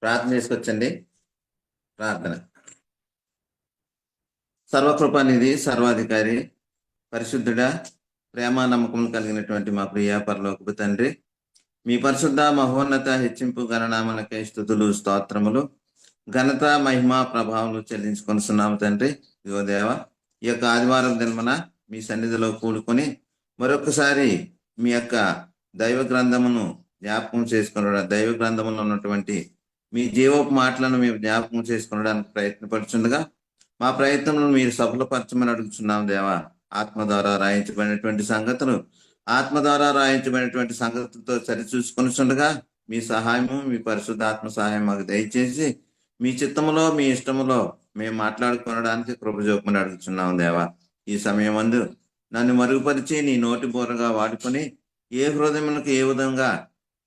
ప్రార్థన చేసుకొచ్చండి. ప్రార్థన. సర్వకృపానిధి, సర్వాధికారి, పరిశుద్ధుడా, ప్రేమ నమ్మకములు కలిగినటువంటి మా ప్రియ పరలోకపు తండ్రి, మీ పరిశుద్ధ మహోన్నత హెచ్చింపు గణనామనకై స్తుతులు స్తోత్రములు, ఘనత మహిమ ప్రభావములు చెల్లించుకొనిస్తున్నాము తండ్రి. ఇదిగో దేవ, ఈ యొక్క ఆదివారం దినమున మీ సన్నిధిలో కూడుకొని మరొకసారి మీ యొక్క దైవ గ్రంథమును జ్ఞాపకం చేసుకున్న దైవ గ్రంథములో ఉన్నటువంటి మీ జీవపు మాటలను మేము జ్ఞాపకం చేసుకునడానికి ప్రయత్నపడుచుండగా మా ప్రయత్నంలో మీరు సఫలపరచమని అడుగుతున్నాం దేవా. ఆత్మ ద్వారా రాయించబడినటువంటి సంగతులతో సరిచూసుకొనిచుండగా మీ సహాయము, మీ పరిశుద్ధ ఆత్మ సహాయం మాకు దయచేసి మీ చిత్తములో, మీ ఇష్టములో మేము మాట్లాడుకోవడానికి కృప చూపమని అడుగుతున్నాం దేవా. ఈ సమయం అందు నన్ను మరుగుపరిచి నీ నోటి బోరగా వాడుకొని ఏ హృదయములకు ఏ విధంగా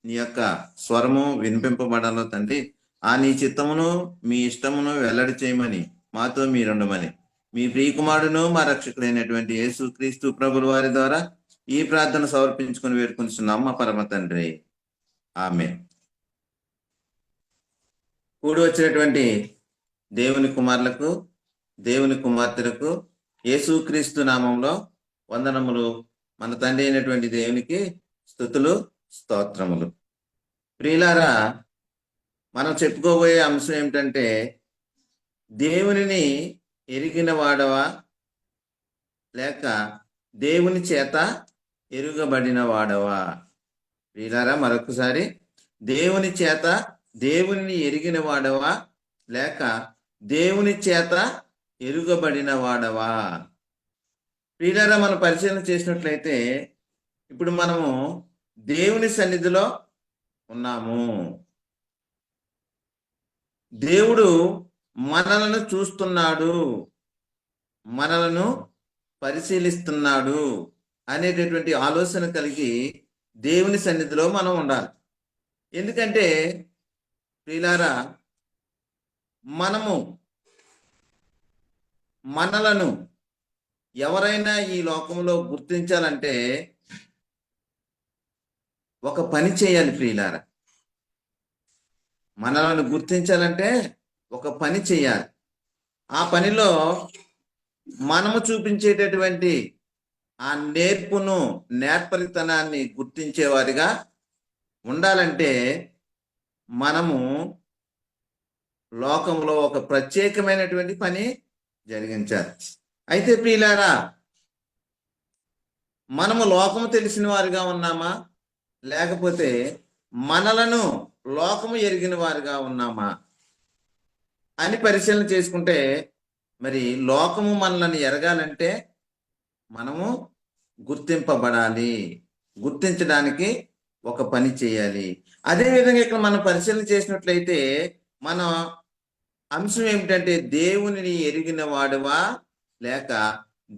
నీ యొక్క స్వరము వినిపింపబడాలో తండ్రి, ఆ నీ చిత్తమును మీ ఇష్టమును వెల్లడి చేయమని మాతో మీరుండమని మీ ప్రియకుమారుడును మా రక్షకుడైనటువంటి యేసు క్రీస్తు ప్రభుల వారి ద్వారా ఈ ప్రార్థన సమర్పించుకుని వేడుకొనిస్తున్నాం మా పరమ తండ్రి. ఆమేన్. కూడి వచ్చినటువంటి దేవుని కుమారులకు, దేవుని కుమార్తెలకు యేసు క్రీస్తు నామంలో వందనములు. మన తండ్రి అయినటువంటి దేవునికి స్తుతులు, స్తోత్రములు. ప్రియులారా, మనం చెప్పుకోబోయే అంశం ఏమిటంటే, దేవునిని ఎరిగిన వాడవా లేక దేవుని చేత ఎరుగబడిన వాడవా? ప్రియులారా, మరొకసారి, దేవునిని ఎరిగిన వాడవా లేక దేవుని చేత ఎరుగబడిన వాడవా? ప్రియులారా, మనం పరిశీలన చేసినట్లయితే ఇప్పుడు మనము దేవుని సన్నిధిలో ఉన్నాము. దేవుడు మనలను చూస్తున్నాడు, మనలను పరిశీలిస్తున్నాడు అనేటటువంటి ఆలోచన కలిగి దేవుని సన్నిధిలో మనం ఉండాలి. ఎందుకంటే ప్రియులారా, మనలను ఎవరైనా ఈ లోకంలో గుర్తించాలంటే ఒక పని చేయాలి. ప్రియులారా, మనలను గుర్తించాలంటే ఒక పని చేయాలి. ఆ పనిలో మనము చూపించేటటువంటి ఆ నేర్పరితనాన్ని గుర్తించేవారిగా ఉండాలంటే మనము లోకంలో ఒక ప్రత్యేకమైనటువంటి పని జరిగించాలి. అయితే ప్రియులారా, మనము లోకము తెలిసిన వారిగా ఉన్నామా లేకపోతే మనలను లోకము ఎరిగిన వారిగా ఉన్నామా అని పరిశీలన చేసుకుంటే, మరి లోకము మనల్ని ఎరగాలంటే మనము గుర్తింపబడాలి. గుర్తించడానికి ఒక పని చేయాలి. అదేవిధంగా ఇక్కడ మనం పరిశీలన చేసినట్లయితే మన అంశం ఏమిటంటే, దేవునిని ఎరిగిన వాడివా లేక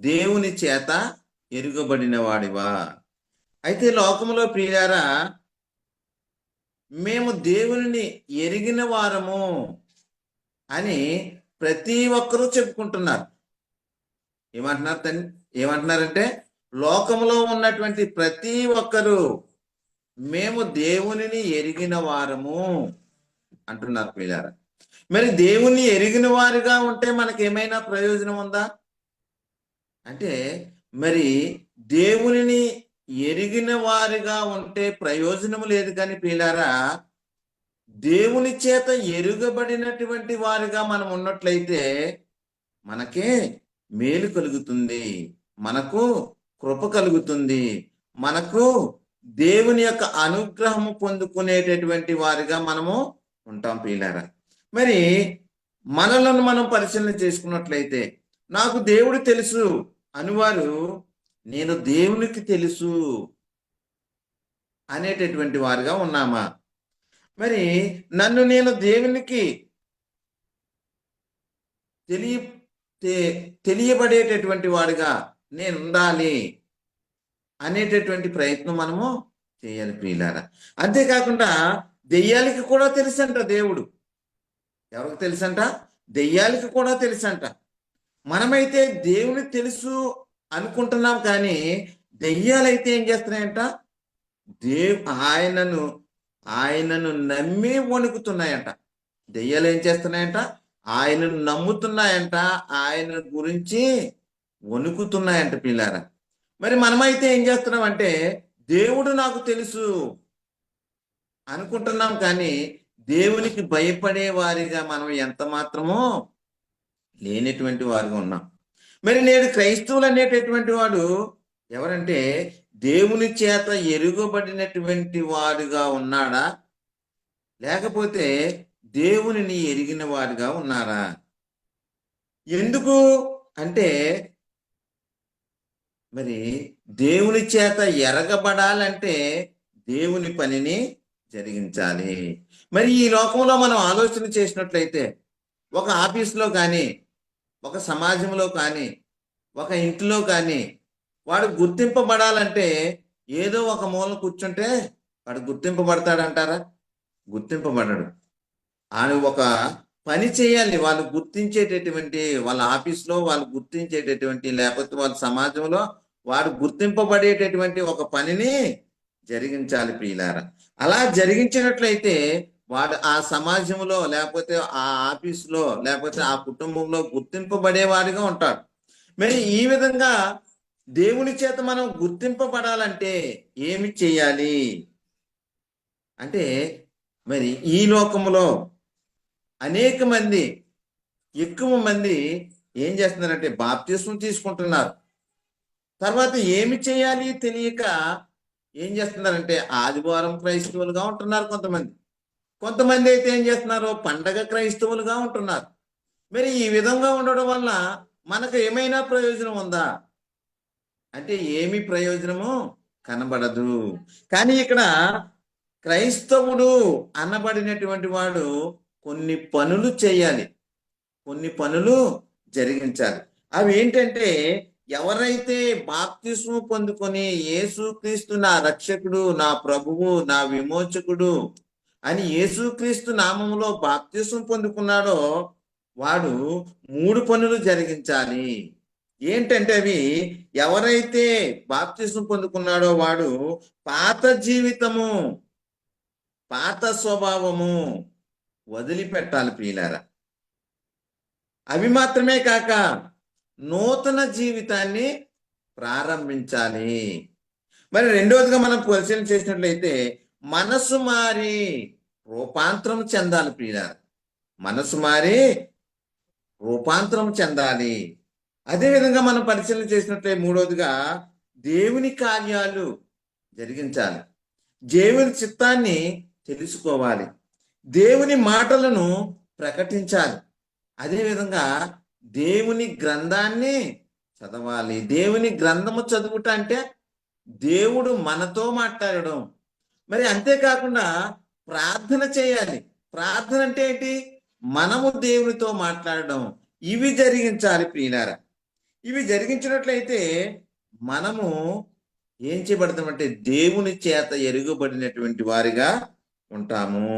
దేవుని చేత ఎరుగబడిన వాడివా? అయితే లోకములో ప్రియులారా, మేము దేవునిని ఎరిగిన వారము అని ప్రతి ఒక్కరూ చెప్పుకుంటున్నారు. ఏమంటున్నారంటే లోకంలో ఉన్నటువంటి ప్రతి ఒక్కరూ మేము దేవునిని ఎరిగిన వారము అంటున్నారు ప్రియులారా. మరి దేవుని ఎరిగిన వారిగా ఉంటే మనకి ఏమైనా ప్రయోజనం ఉందా అంటే, మరి దేవునిని ఎరిగిన వారిగా ఉంటే ప్రయోజనం లేదు. కానీ ప్రియులారా, దేవుని చేత ఎరుగబడినటువంటి వారిగా మనం ఉన్నట్లయితే మనకే మేలు కలుగుతుంది, మనకు కృప కలుగుతుంది, మనకు దేవుని యొక్క అనుగ్రహము పొందుకునేటటువంటి వారిగా మనము ఉంటాం ప్రియులారా. మరి మనలను మనం పరిశీలన చేసుకున్నట్లయితే, నాకు దేవుడు తెలుసు అనువారు నేను దేవునికి తెలుసు అనేటటువంటి వారుగా ఉన్నామా? మరి నన్ను నేను దేవునికి తెలియబడేటటువంటి వాడుగా నేను ఉండాలి అనేటటువంటి ప్రయత్నం మనము చేయాలి ప్రియులారా. అంతేకాకుండా దెయ్యాలకి కూడా తెలుసంట దేవుడు. ఎవరికి తెలుసంట? దెయ్యాలకి కూడా తెలుసంట. మనమైతే దేవుని తెలుసు అనుకుంటున్నాం, కానీ దెయ్యాలైతే ఏం చేస్తున్నాయంట? ఆయనను నమ్మి వణుకుతున్నాయంట. దెయ్యాలు ఏం చేస్తున్నాయంట? ఆయనను నమ్ముతున్నాయంట, ఆయన గురించి వణుకుతున్నాయంట పిల్లారా. మరి మనమైతే ఏం చేస్తున్నామంటే దేవుడు నాకు తెలుసు అనుకుంటున్నాం, కానీ దేవునికి భయపడే వారిగా మనం ఎంత మాత్రమో లేనటువంటి వారుగా ఉన్నాం. మరి నేడు క్రైస్తవులు అనేటటువంటి వాడు ఎవరంటే దేవుని చేత ఎరుగబడినటువంటి వాడుగా ఉన్నాడా, లేకపోతే దేవునిని ఎరిగిన వాడుగా ఉన్నారా? ఎందుకు అంటే మరి దేవుని చేత ఎరగబడాలంటే దేవుని పనిని జరిగించాలి. మరి ఈ లోకంలో మనం ఆలోచన చేసినట్లయితే ఒక ఆఫీస్లో కానీ, ఒక సమాజంలో కానీ, ఒక ఇంటిలో కానీ వాడు గుర్తింపబడాలంటే ఏదో ఒక మూల కూర్చుంటే వాడు గుర్తింపబడతాడంటారా? గుర్తింపబడడు. ఆయన ఒక పని చేయాలి, వాళ్ళు గుర్తించేటటువంటి, వాళ్ళ ఆఫీస్లో వాళ్ళు గుర్తించేటటువంటి, లేకపోతే వాళ్ళ సమాజంలో వాడు గుర్తింపబడేటటువంటి ఒక పనిని జరిగించాలి ప్రియులారా. అలా జరిగించినట్లయితే వాడు ఆ సమాజంలో, లేకపోతే ఆ ఆఫీసులో, లేకపోతే ఆ కుటుంబంలో గుర్తింపబడేవాడిగా ఉంటాడు. మరి ఈ విధంగా దేవుని చేత మనం గుర్తింపబడాలంటే ఏమి చేయాలి అంటే, మరి ఈ లోకంలో అనేక మంది, ఎక్కువ మంది ఏం చేస్తున్నారంటే బాప్తిస్మం తీసుకుంటున్నారు. తర్వాత ఏమి చేయాలి తెలియక ఏం చేస్తున్నారంటే ఆదివారం క్రైస్తవులుగా ఉంటున్నారు కొంతమంది. కొంతమంది అయితే ఏం చేస్తున్నారు, పండగ క్రైస్తవులుగా ఉంటున్నారు. మరి ఈ విధంగా ఉండడం వల్ల మనకు ఏమైనా ప్రయోజనం ఉందా అంటే ఏమి ప్రయోజనము కనబడదు. కానీ ఇక్కడ క్రైస్తవుడు అనబడినటువంటి వాడు కొన్ని పనులు చేయాలి, కొన్ని పనులు జరిగించాలి. అవి ఏంటంటే, ఎవరైతే బాప్తిస్మం పొందుకొని యేసుక్రీస్తు నా రక్షకుడు, నా ప్రభువు, నా విమోచకుడు అని యేసుక్రీస్తు నామములో బాప్తిస్మం పొందుకున్నాడో వాడు 3 పనులు జరిగించాలి. ఏంటంటే అవి, ఎవరైతే బాప్తిస్మం పొందుకున్నాడో వాడు పాత జీవితము, పాత స్వభావము వదిలిపెట్టాలి ప్రియులారా. అవి మాత్రమే కాక నూతన జీవితాన్ని ప్రారంభించాలి. మరి రెండవదిగా మనం పరిశీలన చేసినట్లయితే మనసు మారి రూపాంతరం చెందాలి ప్రియులారా. మనసు మారి రూపాంతరం చెందాలి. అదేవిధంగా మనం పరిశీలన చేసినట్లయితే మూడవదిగా దేవుని కార్యాలు జరిగించాలి, దేవుని చిత్తాన్ని తెలుసుకోవాలి, దేవుని మాటలను ప్రకటించాలి. అదేవిధంగా దేవుని గ్రంథాన్ని చదవాలి. దేవుని గ్రంథము చదువుట అంటే దేవుడు మనతో మాట్లాడడం. మరి అంతేకాకుండా ప్రార్థన చేయాలి. ప్రార్థన అంటే ఏంటి? మనము దేవునితో మాట్లాడడం. ఇవి జరిగించాలి ప్రియులారా. ఇవి జరిగించినట్లయితే మనము ఏం చేయబడతామంటే దేవుని చేత ఎరుగబడినటువంటి వారిగా ఉంటాము.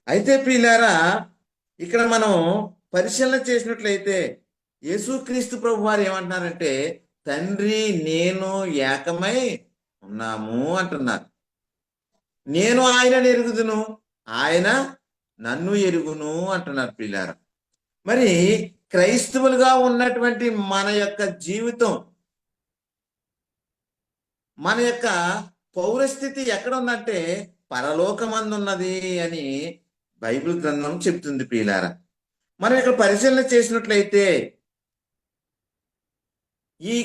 అయితే ప్రియులారా, ఇక్కడ మనం పరిశీలన చేసినట్లయితే యేసుక్రీస్తు ప్రభు వారు ఏమంటున్నారంటే, తండ్రి నేను ఏకమై ఉన్నాము అంటున్నారు. నేను ఆయనను ఎరుగుదును, ఆయన నన్ను ఎరుగును అంటున్నారు ప్రియులారా. మరి క్రైస్తవులుగా ఉన్నటువంటి మన యొక్క జీవితం, మన యొక్క పౌరస్థితి ఎక్కడ ఉందంటే పరలోకమందున్నది అని బైబిల్ గ్రంథం చెప్తుంది ప్రియులారా. మనం ఇక్కడ పరిశీలన చేసినట్లయితే ఈ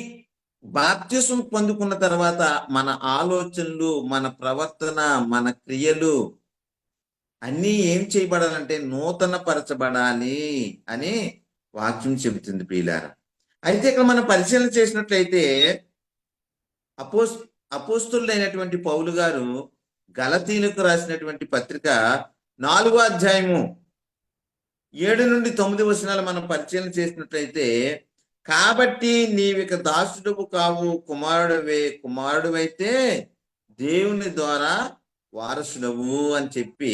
బాప్తిస్మం పొందుకున్న తర్వాత మన ఆలోచనలు, మన ప్రవర్తన, మన క్రియలు అన్నీ ఏం చేయబడాలంటే నూతన పరచబడాలి అని వాక్యం చెబుతుంది ప్రియులారా. అయితే ఇక్కడ మనం పరిశీలన చేసినట్లయితే అపోస్తులైనటువంటి పౌలు గారు గలతీలకు రాసినటువంటి పత్రిక 4వ అధ్యాయము 7 నుండి 9 వచనాలు మనం పరిశీలన చేసినట్లయితే, కాబట్టి నీవిక దాసుడువు కావు, కుమారుడువైతే దేవుని ద్వారా వారసుడవు అని చెప్పి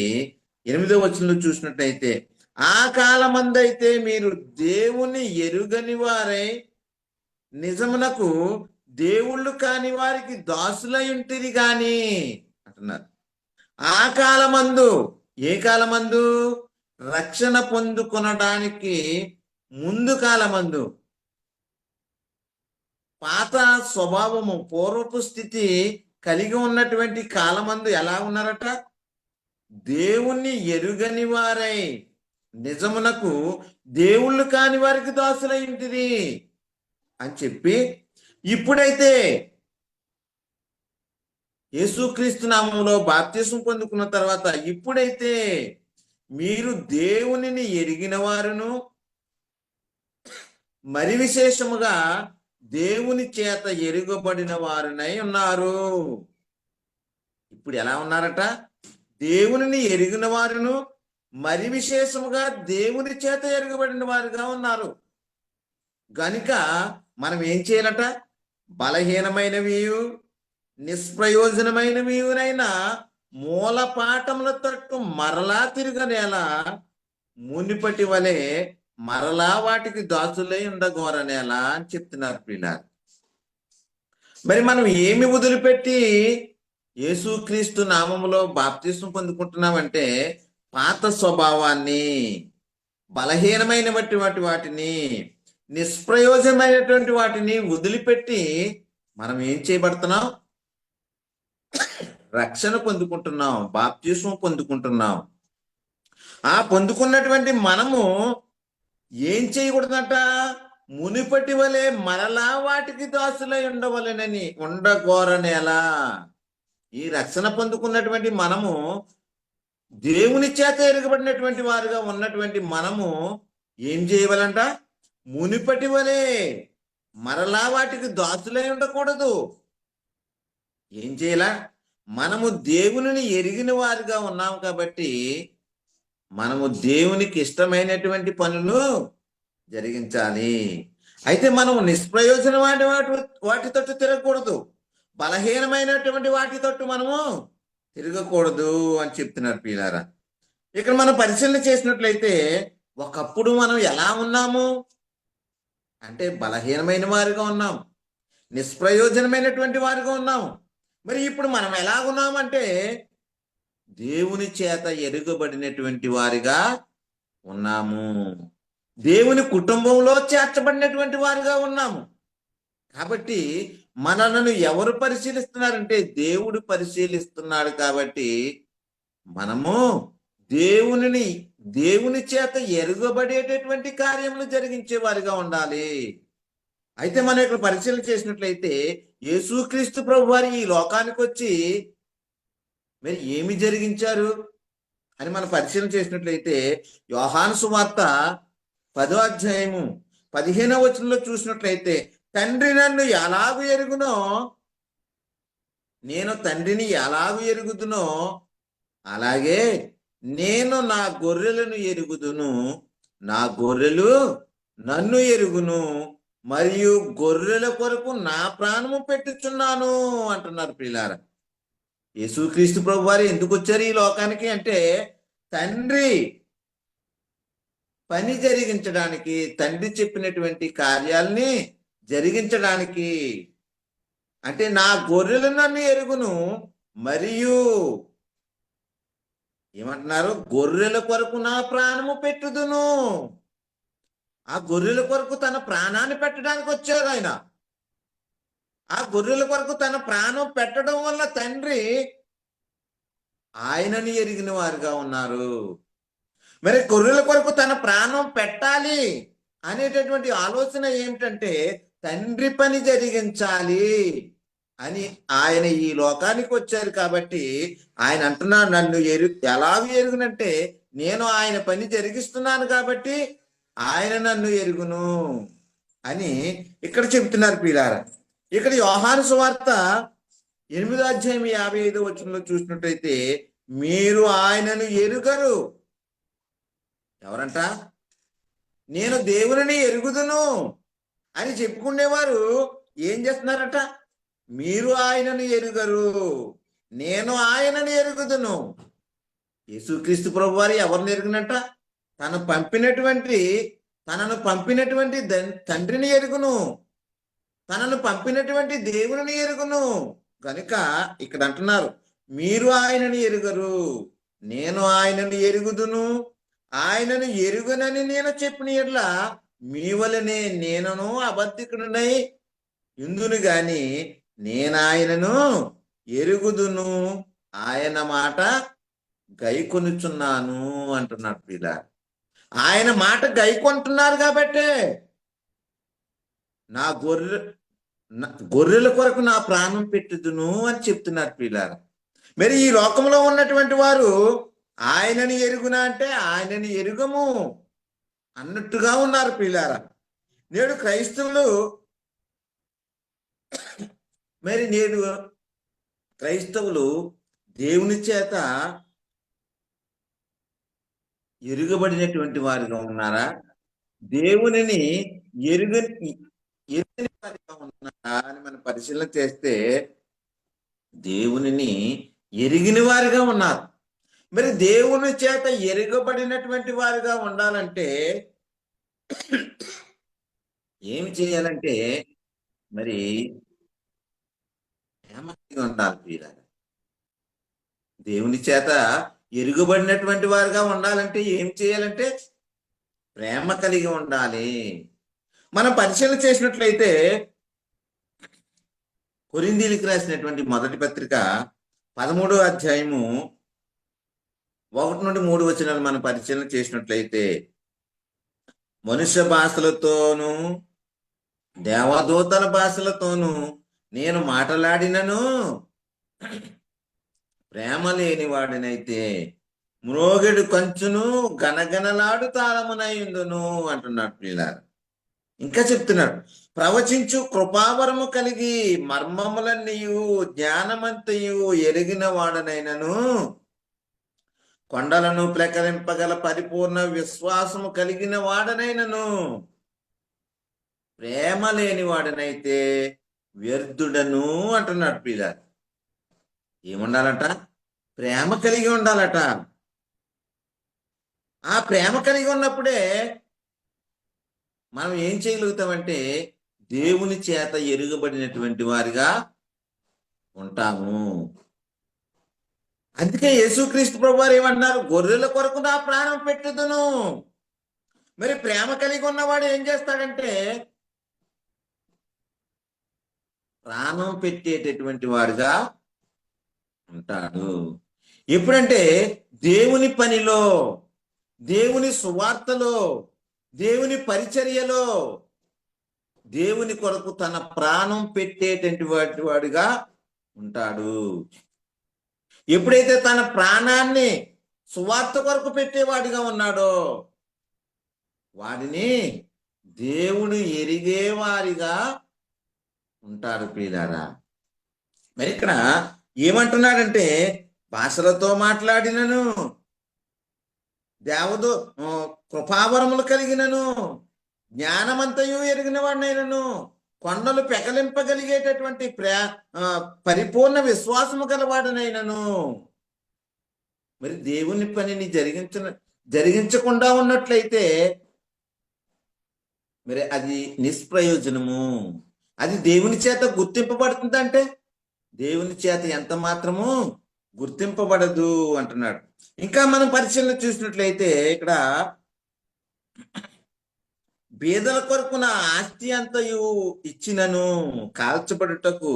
8వ వచనంలో చూసినట్లయితే, ఆ కాలమందైతే మీరు దేవుని ఎరుగని వారై నిజమునకు దేవుళ్ళు కాని వారికి దాసులై ఉంటిరి గాని అంటున్నారు. ఆ కాలమందు, ఏ కాలమందు? రక్షణ పొందుకొనడానికి ముందు కాలమందు పాత స్వభావము, పూర్వపు స్థితి కలిగి ఉన్నటువంటి కాలమందు ఎలా ఉన్నారట? దేవుణ్ణి ఎరుగని వారై నిజమునకు దేవుళ్ళు కాని వారికి దాసులైంటిది అని చెప్పి, ఇప్పుడైతే యేసుక్రీస్తు నామములో బాప్తిసం పొందుకున్న తర్వాత ఇప్పుడైతే మీరు దేవునిని ఎరిగిన వారును, మరి విశేషముగా దేవుని చేత ఎరుగబడిన వారునై ఉన్నారు. ఇప్పుడు ఎలా ఉన్నారట? దేవునిని ఎరిగిన వారును, మరి విశేషముగా దేవుని చేత ఎరుగబడిన వారుగా ఉన్నారు. గనుక మనం ఏం చేయాలట? బలహీనమైనవి, నిష్ప్రయోజనమైనవినైనా మూల పాఠముల తట్టు మరలా తిరగనేలా మునిపటి వలె మరలా వాటికి దాసులై ఉండగోరనేలా అని చెప్తున్నారు పిల్లలు. మరి మనం ఏమి వదిలిపెట్టి యేసుక్రీస్తు నామములో బాప్తిసం పొందుకుంటున్నామంటే, పాత స్వభావాన్ని, బలహీనమైనటువంటి వాటిని, నిష్ప్రయోజనమైనటువంటి వాటిని వదిలిపెట్టి మనం ఏం చేయబడుతున్నాం? రక్షణ పొందుకుంటున్నాం, బాప్తిసం పొందుకుంటున్నాం. ఆ పొందుకున్నటువంటి మనము ఏం చేయకూడదట? మునిపటి వలె మరలా వాటికి దాసులై ఉండవలెనని, ఉండగోరనేలా. ఈ రక్షణ పొందుకున్నటువంటి మనము, దేవుని చేత ఎరగబడినటువంటి వారుగా ఉన్నటువంటి మనము ఏం చేయవలంట? మునిపటి వలె మరలా వాటికి దాసులై ఉండకూడదు. ఏం చేయాలా? మనము దేవుని ఎరిగిన వారుగా ఉన్నాము కాబట్టి మనము దేవునికి ఇష్టమైనటువంటి పనులు జరిగించాలి. అయితే మనము నిష్ప్రయోజనమైన వాటి తట్టు తిరగకూడదు, బలహీనమైనటువంటి వాటి తట్టు మనము తిరగకూడదు అని చెప్తున్నారు పిల్లారా. ఇక్కడ మనం పరిశీలన చేసినట్లయితే, ఒకప్పుడు మనం ఎలా ఉన్నాము అంటే బలహీనమైన వారుగా ఉన్నాం, నిష్ప్రయోజనమైనటువంటి వారుగా ఉన్నాము. మరి ఇప్పుడు మనం ఎలా ఉన్నామంటే దేవుని చేత ఎరుగబడినటువంటి వారిగా ఉన్నాము, దేవుని కుటుంబంలో చేర్చబడినటువంటి వారుగా ఉన్నాము. కాబట్టి మనలను ఎవరు పరిశీలిస్తున్నారంటే దేవుడు పరిశీలిస్తున్నాడు. కాబట్టి మనము దేవుని చేత ఎరుగబడేటటువంటి కార్యములు జరిగించే వారిగా ఉండాలి. అయితే మనం ఇక్కడ పరిశీలన చేసినట్లయితే, యేసుక్రీస్తు ప్రభు వారు ఈ లోకానికి వచ్చి మరి ఏమి జరిగించారు అని మనం పరిశీలన చేసినట్లయితే, యోహాను సువార్త 10వ అధ్యాయము 15వ వచనంలో చూసినట్లయితే, తండ్రి నన్ను ఎలాగూ ఎరుగునో, నేను తండ్రిని ఎలాగూ ఎరుగుదునో, అలాగే నేను నా గొర్రెలను ఎరుగుదును, నా గొర్రెలు నన్ను ఎరుగును, మరియు గొర్రెల కొరకు నా ప్రాణము పెట్టుచున్నాను అంటున్నారు పిల్లారా. యేసుక్రీస్తు ప్రభు వారు ఎందుకు వచ్చారు ఈ లోకానికి అంటే, తండ్రి పని జరిగించడానికి, తండ్రి చెప్పినటువంటి కార్యాలని జరిగించడానికి. అంటే నా గొర్రెలు నన్ను ఎరుగును, మరియు ఏమంటున్నారు? గొర్రెల కొరకు నా ప్రాణము పెట్టుదును. ఆ గొర్రెల కొరకు తన ప్రాణాన్ని పెట్టడానికి వచ్చారు ఆయన. ఆ గొర్రెల కొరకు తన ప్రాణం పెట్టడం వల్ల తండ్రి ఆయనని ఎరిగిన వారుగా ఉన్నారు. మరి గొర్రెల కొరకు తన ప్రాణం పెట్టాలి అనేటటువంటి ఆలోచన ఏమిటంటే, తండ్రి పని జరిగించాలి అని ఆయన ఈ లోకానికి వచ్చారు. కాబట్టి ఆయన అంటున్నాడు, నన్ను ఎలాగూ ఎరుగునంటే నేను ఆయన పని జరిగిస్తున్నాను కాబట్టి ఆయన నన్ను ఎరుగును అని ఇక్కడ చెప్తున్నారు పిల్లారా. ఇక్కడ యోహాను సువార్త 8వ అధ్యాయం 55వ వచనంలో చూసినట్టయితే, మీరు ఆయనను ఎరుగరు. ఎవరంట? నేను దేవుని ఎరుగుదును అని చెప్పుకునేవారు ఏం చేస్తున్నారట? మీరు ఆయనను ఎరుగరు, నేను ఆయనను ఎరుగుదును. యేసుక్రీస్తు ప్రభు వారు ఎవరిని ఎరుగునట? తనను పంపినటువంటి తండ్రిని ఎరుగును, తనను పంపినటువంటి దేవుని ఎరుగును. కనుక ఇక్కడ అంటున్నారు, మీరు ఆయనని ఎరుగరు, నేను ఆయనని ఎరుగుదును, ఆయనను ఎరుగునని నేను చెప్పిన ఎడ్ల మీ వలనే నేనును అబద్ధికుడునై ఇందును గాని నేనాయనను ఎరుగుదును, ఆయన మాట గైకొనుచున్నాను అంటున్నాడు పిల్ల. ఆయన మాట గైకొంటున్నారు కాబట్టే నా గొర్రెల కొరకు నా ప్రాణం పెట్టుదును అని చెప్తున్నారు పిల్లారా. మరి ఈ లోకంలో ఉన్నటువంటి వారు ఆయనని ఎరుగునా అంటే ఆయనని ఎరుగము అన్నట్టుగా ఉన్నారు పిల్లారా. నేడు క్రైస్తవులు నేడు క్రైస్తవులు దేవుని చేత ఎరుగబడినటువంటి వారుగా ఉన్నారా, దేవునిని ఎరుగని వారిగా ఉన్నారా అని మనం పరిశీలన చేస్తే దేవునిని ఎరిగిన వారిగా ఉన్నారు. మరి దేవుని చేత ఎరుగబడినటువంటి వారుగా ఉండాలంటే ఏమి చేయాలంటే మరి ప్రేమగా ఉండాలి పిల్లలు. దేవుని చేత ఎరుగబడినటువంటి వారుగా ఉండాలంటే ఏం చేయాలంటే ప్రేమ కలిగి ఉండాలి. మనం పరిశీలన చేసినట్లయితే కొరింథీయులకు రాసినటువంటి మొదటి పత్రిక 13వ అధ్యాయము 1 నుండి 3 వచనాలు మనం పరిశీలన చేసినట్లయితే, మనుష్య భాషలతోనూ దేవదూతల భాషలతోనూ నేను మాట్లాడినను ప్రేమ లేని వాడినైతే మ్రోగెడు కంచును గనగనలాడు తాళమునయుందును అంటున్నాడు పిల్లారు. ఇంకా చెప్తున్నాడు, ప్రవచించు కృపావరము కలిగి మర్మములన్నీయు జ్ఞానమంతయు ఎరిగిన వాడనైనను కొండలను ప్లెకరింపగల పరిపూర్ణ విశ్వాసము కలిగిన వాడనైనను ప్రేమ లేని వాడనైతే వ్యర్థుడను అంటున్నాడు పిల్లారు. ఏముండాలట? ప్రేమ కలిగి ఉండాలట. ఆ ప్రేమ కలిగి ఉన్నప్పుడే మనం ఏం చేయగలుగుతామంటే దేవుని చేత ఎరుగబడినటువంటి వారిగా ఉంటాము. అందుకే యేసుక్రీస్తు ప్రభువారు ఏమన్నారు? గొర్రెల కొరకు నా ప్రాణం పెట్టుదును. మరి ప్రేమ కలిగి ఉన్నవాడు ఏం చేస్తాడంటే ప్రాణం పెట్టేటటువంటి వాడుగా ఉంటాడు. ఎప్పుడంటే దేవుని పనిలో, దేవుని సువార్తలో, దేవుని పరిచర్యలో దేవుని కొరకు తన ప్రాణం పెట్టేటటువంటి వాడిగా ఉంటాడు. ఎప్పుడైతే తన ప్రాణాన్ని సువార్త కొరకు పెట్టేవాడిగా ఉన్నాడో వాడిని దేవుడు ఎరిగేవారిగా ఉంటారు ప్రియులారా. మరి ఇక్కడ ఏమంటున్నాడంటే భాషలతో మాట్లాడినను, దేవదో కృపావరములు కలిగినను, జ్ఞానమంతయు ఎరిగిన వాడినైనను, కొండలు పెకలింపగలిగేటటువంటి పరిపూర్ణ విశ్వాసము గలవాడనైనను. మరి దేవుని పనిని జరిగించకుండా ఉన్నట్లయితే మరి అది నిష్ప్రయోజనము. అది దేవుని చేత గుర్తింపబడుతుందంటే దేవుని చేత ఎంత మాత్రము గుర్తింపబడదు అంటున్నాడు. ఇంకా మనం పరిశీలన చూసినట్లయితే ఇక్కడ బీదల కొరకు నా ఆస్తి అంతయు ఇచ్చినను, కాల్చబడుటకు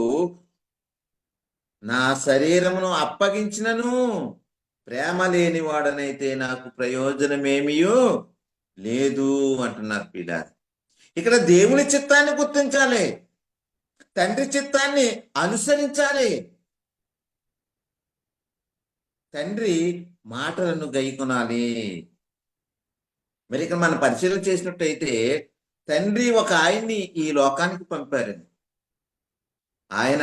నా శరీరమును అప్పగించినను ప్రేమ లేని వాడనైతే నాకు ప్రయోజనమేమియో లేదు అంటున్నారు పిల్లారు. ఇక్కడ దేవుని చిత్తాన్ని గుర్తించాలి, తండ్రి చిత్తాన్ని అనుసరించాలి, తండ్రి మాటలను గైకొనాలి. మరి ఇక్కడ మనం పరిశీలన చేసినట్టయితే తండ్రి ఒక ఆయన్ని ఈ లోకానికి పంపారని, ఆయన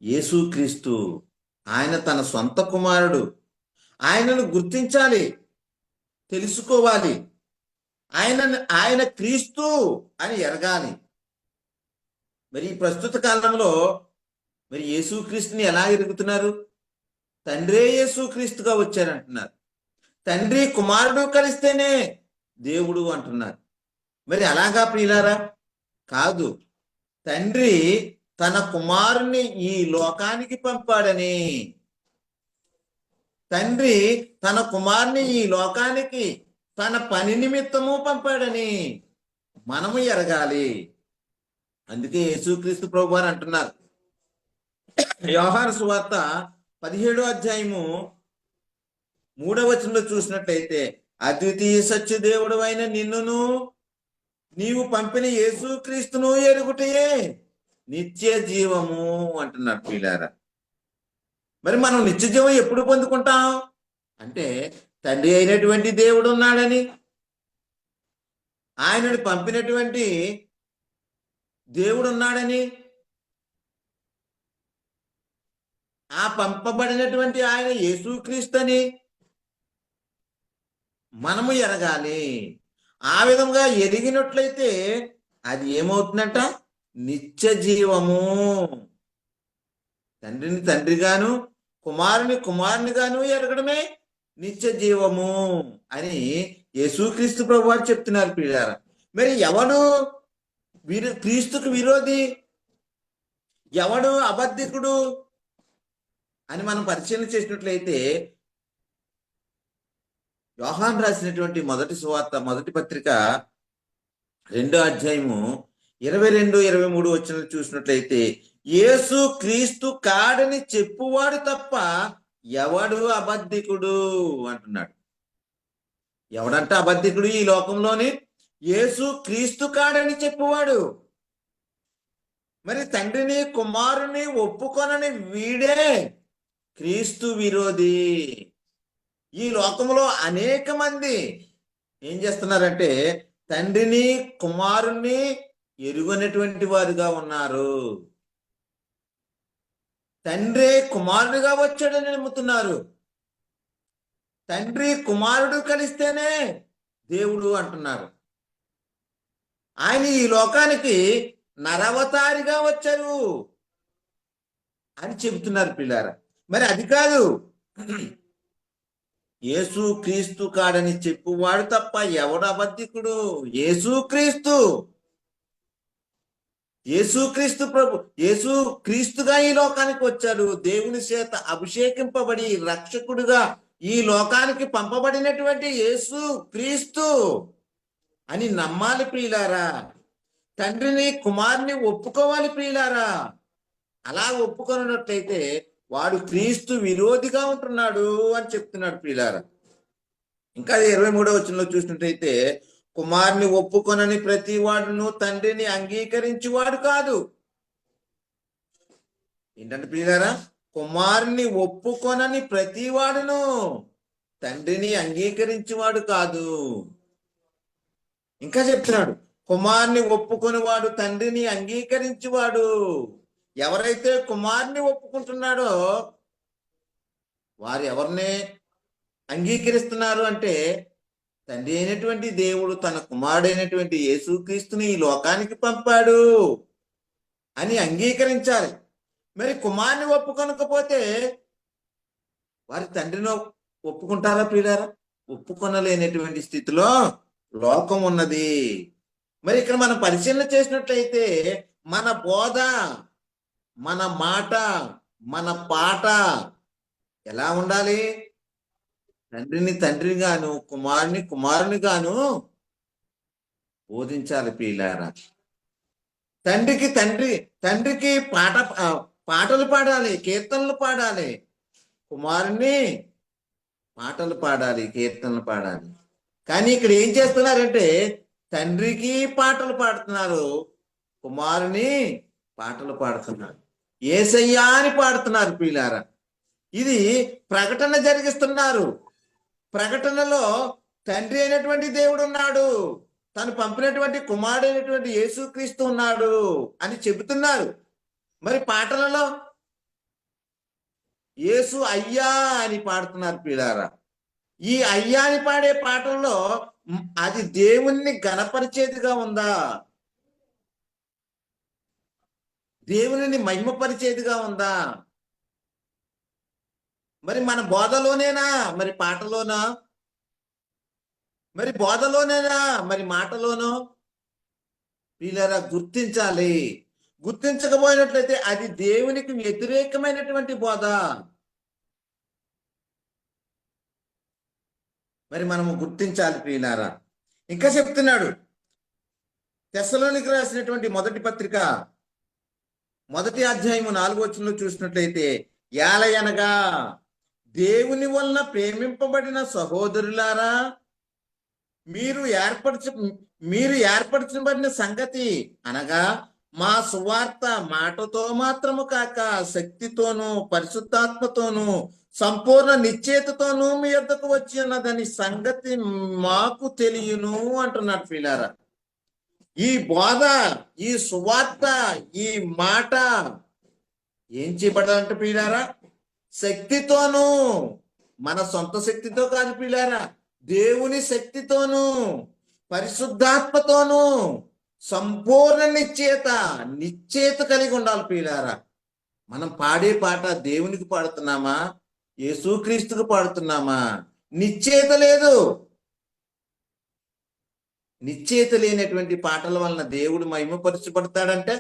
యేసుక్రీస్తు, ఆయన తన సొంత కుమారుడు. ఆయనను గుర్తించాలి, తెలుసుకోవాలి, ఆయన క్రీస్తు అని ఎరగాలి. మరి ఈ ప్రస్తుత కాలంలో మరి యేసుక్రీస్తుని ఎలా ఎరుగుతున్నారు? తండ్రే యేసుక్రీస్తుగా వచ్చారంటున్నారు. తండ్రి కుమారుడు కలిస్తేనే దేవుడు అంటున్నారు. మరి అలాగా ప్రియులారా? కాదు, తండ్రి తన కుమారుని ఈ లోకానికి పంపాడని, తండ్రి తన కుమారుని ఈ లోకానికి తన పని నిమిత్తము పంపాడని మనము ఎరగాలి. అందుకే యేసుక్రీస్తు ప్రభు వారు అంటున్నారు, యోహాను సువార్త 17వ అధ్యాయము 3వ వచనంలో చూసినట్లయితే, అద్వితీయ సత్యదేవుడు అయిన నిన్నును నీవు పంపిన యేసుక్రీస్తును ఎరుగుటయే నిత్య జీవము అంటున్నారు ప్రియులారా. మరి మనం నిత్య జీవం ఎప్పుడు పొందుకుంటాం అంటే, తండ్రి అయినటువంటి దేవుడు ఉన్నాడని, ఆయనను పంపినటువంటి దేవుడు ఉన్నాడని, ఆ పంపబడినటువంటి ఆయన యేసుక్రీస్తు అని మనము ఎరగాలి. ఆ విధంగా ఎరిగినట్లయితే అది ఏమవుతుందంట? నిత్య జీవము. తండ్రిని తండ్రిగాను కుమారుని కుమారునిగాను ఎరగడమే నిత్య జీవము అని యేసుక్రీస్తు ప్రభు వారు చెప్తున్నారు ప్రియులారా. మరి ఎవడు క్రీస్తుకు విరోధి, ఎవడు అబద్ధికుడు అని మనం పరిశీలన చేసినట్లయితే, యోహాను రాసినటువంటి మొదటి సువార్త మొదటి పత్రిక 2వ అధ్యాయము 22-23 వచనాలు చూసినట్లయితే, యేసు క్రీస్తు కాడని చెప్పువాడు తప్ప ఎవడు అబద్ధికుడు అంటున్నాడు. ఎవడంట అబద్ధికుడు ఈ లోకంలోని? యేసు క్రీస్తు కాడని చెప్పువాడు. మరి తండ్రిని కుమారుని ఒప్పుకొనని వీడే క్రీస్తు విరోధి. ఈ లోకంలో అనేక మంది ఏం చేస్తున్నారంటే, తండ్రిని కుమారుణ్ణి ఎరుగనటువంటి వారుగా ఉన్నారు. తండ్రి కుమారుడిగా వచ్చాడని నమ్ముతున్నారు. తండ్రి కుమారుడు కలిస్తేనే దేవుడు అంటున్నారు. ఆయన ఈ లోకానికి నరవతారిగా వచ్చారు అని చెబుతున్నారు పిల్లారా. మరి అది కాదు, యేసు క్రీస్తు కాడని చెప్పువాడు తప్ప ఎవడు అబద్ధికుడు? యేసుక్రీస్తు ప్రభు యేసు క్రీస్తుగా ఈ లోకానికి వచ్చాడు. దేవుని చేత అభిషేకింపబడి రక్షకుడుగా ఈ లోకానికి పంపబడినటువంటి యేసు క్రీస్తు అని నమ్మాలి ప్రియులారా. తండ్రిని కుమారుని ఒప్పుకోవాలి ప్రియులారా. అలా ఒప్పుకొనట్లయితే వాడు క్రీస్తు విరోధిగా ఉంటున్నాడు అని చెప్తున్నాడు ప్రియులారా. ఇంకా 23వ వచనంలో చూసినట్లయితే, కుమారుని ఒప్పుకొనని ప్రతి వాడును తండ్రిని అంగీకరించేవాడు కాదు. ఏంటంటే ప్రియులారా, కుమారుని ఒప్పుకొనని ప్రతి వాడును తండ్రిని అంగీకరించేవాడు కాదు. ఇంకా చెప్తున్నాడు, కుమారుని ఒప్పుకొని వాడు తండ్రిని అంగీకరించేవాడు. ఎవరైతే కుమారుని ఒప్పుకుంటున్నాడో వారు ఎవరిని అంగీకరిస్తున్నారు అంటే, తండ్రి అయినటువంటి దేవుడు తన కుమారుడైనటువంటి యేసుక్రీస్తుని ఈ లోకానికి పంపాడు అని అంగీకరించాలి. మరి కుమారుని ఒప్పుకొనకపోతే వారి తండ్రిని ఒప్పుకుంటారా ప్రియులారా? ఒప్పుకొనలేనటువంటి స్థితిలో లోకం ఉన్నది. మరి ఇక్కడ మనం పరిశీలన చేసినట్లయితే, మన బోధ, మన మాట, మన పాట ఎలా ఉండాలి? తండ్రిని తండ్రిగాను కుమారుని కుమారునిగాను బోధించాలి ప్రియులారా. తండ్రికి పాటలు పాడాలి, కీర్తనలు పాడాలి. కుమారుని పాటలు పాడాలి, కీర్తనలు పాడాలి. కానీ ఇక్కడ ఏం చేస్తున్నారంటే, తండ్రికి పాటలు పాడుతున్నారు, కుమారుని పాటలు పాడుతున్నారు, యేసయ్యా అని పాడుతున్నారు ప్రియులారా. ఇది ప్రకటన జరిగిస్తున్నారు. ప్రకటనలో తండ్రి అయినటువంటి దేవుడు ఉన్నాడు, తను పంపినటువంటి కుమారుడైనటువంటి యేసుక్రీస్తు ఉన్నాడు అని చెబుతున్నారు. మరి పాటలలో యేసు అయ్యా అని పాడుతున్నారు ప్రియులారా. ఈ అయ్యా అని పాడే పాటల్లో అది దేవుణ్ణి గణపరిచేదిగా ఉందా? దేవుని మహిమపరిచేదిగా ఉందా? మరి మన బోధలోనేనా? మరి పాటలోనా? మరి బోధలోనేనా? మరి మాటలోనో? వీళ్ళరా గుర్తించాలి. గుర్తించకపోయినట్లయితే అది దేవునికి వ్యతిరేకమైనటువంటి బోధ. మరి మనము గుర్తించాలి ప్రియులారా. ఇంకా చెప్తున్నాడు, తెస్సలోనికి రాసినటువంటి మొదటి పత్రిక 1వ అధ్యాయము 4వ వచనంలో చూసినట్లయితే, ఏలయనగా దేవుని వలన ప్రేమింపబడిన సహోదరులారా, మీరు ఏర్పరచబడిన సంగతి అనగా మా సువార్త మాటతో మాత్రము కాక శక్తితోనూ పరిశుద్ధాత్మతోనూ సంపూర్ణ నిశ్చయతతోనూ మీ యొద్దకు వచ్చి ఉన్నదని సంగతి మాకు తెలియను అంటున్నాడు ప్రియులారా. ఈ బోధ, ఈ సువార్త, ఈ మాట ఏం చేయబడాలంటే ప్రియులారా, శక్తితోనూ, మన సొంత శక్తితో కాదు ప్రియులారా, దేవుని శక్తితోనూ పరిశుద్ధాత్మతోనూ సంపూర్ణ నిశ్చయత కలిగి ఉండాలి ప్రియులారా. మనం పాడే పాట దేవునికి పాడుతున్నామా, యేసుక్రీస్తుకు పాడుతున్నామా? నిశ్చయత లేదు. నిశ్చయత లేనటువంటి పాటల వలన దేవుడు మహిమపరచబడతాడంటే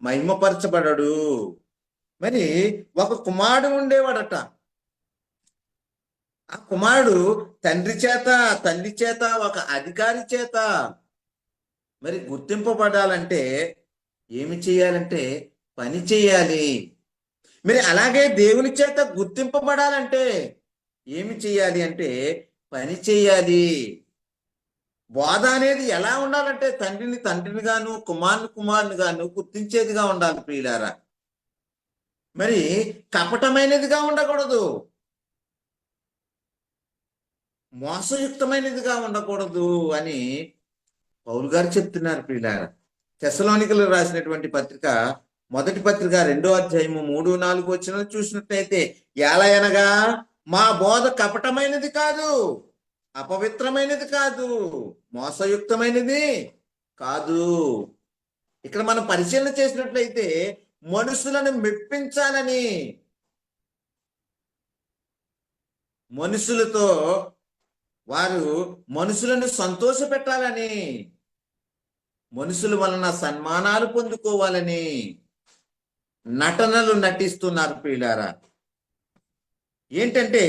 మహిమపరచబడడు. మరి ఒక కుమారుడు ఉండేవాడట. ఆ కుమారుడు తండ్రి చేత, తల్లి చేత, ఒక అధికారి చేత మరి గుర్తింపబడాలంటే ఏమి చేయాలంటే పని చేయాలి. మరి అలాగే దేవుని చేత గుర్తింపబడాలంటే ఏమి చేయాలి అంటే పని చేయాలి. బోధ అనేది ఎలా ఉండాలంటే తండ్రిని గాను, కుమారుని గాను గుర్తించేదిగా ఉండాలి ప్రియులారా. మరి కపటమైనదిగా ఉండకూడదు, మోసయుక్తమైనదిగా ఉండకూడదు అని పౌలు గారు చెప్తున్నారు ప్రియులారా. తెస్సలోనికలు రాసినటువంటి పత్రిక, మొదటి పత్రిక 2వ అధ్యాయము 3, 4 వచనాలు చూసినట్లయితే, ఏలయనగా మా బోధ కపటమైనది కాదు, అపవిత్రమైనది కాదు, మోసయుక్తమైనది కాదు. ఇక్కడ మనం పరిశీలన చేసినట్లయితే మనుషులను మెప్పించాలని, మనుషులతో వారు మనుషులను సంతోష పెట్టాలని, మనుషుల వలన సన్మానాలు పొందుకోవాలని నటనలు నటిస్తున్నారు ప్రియులారా. ఏంటంటే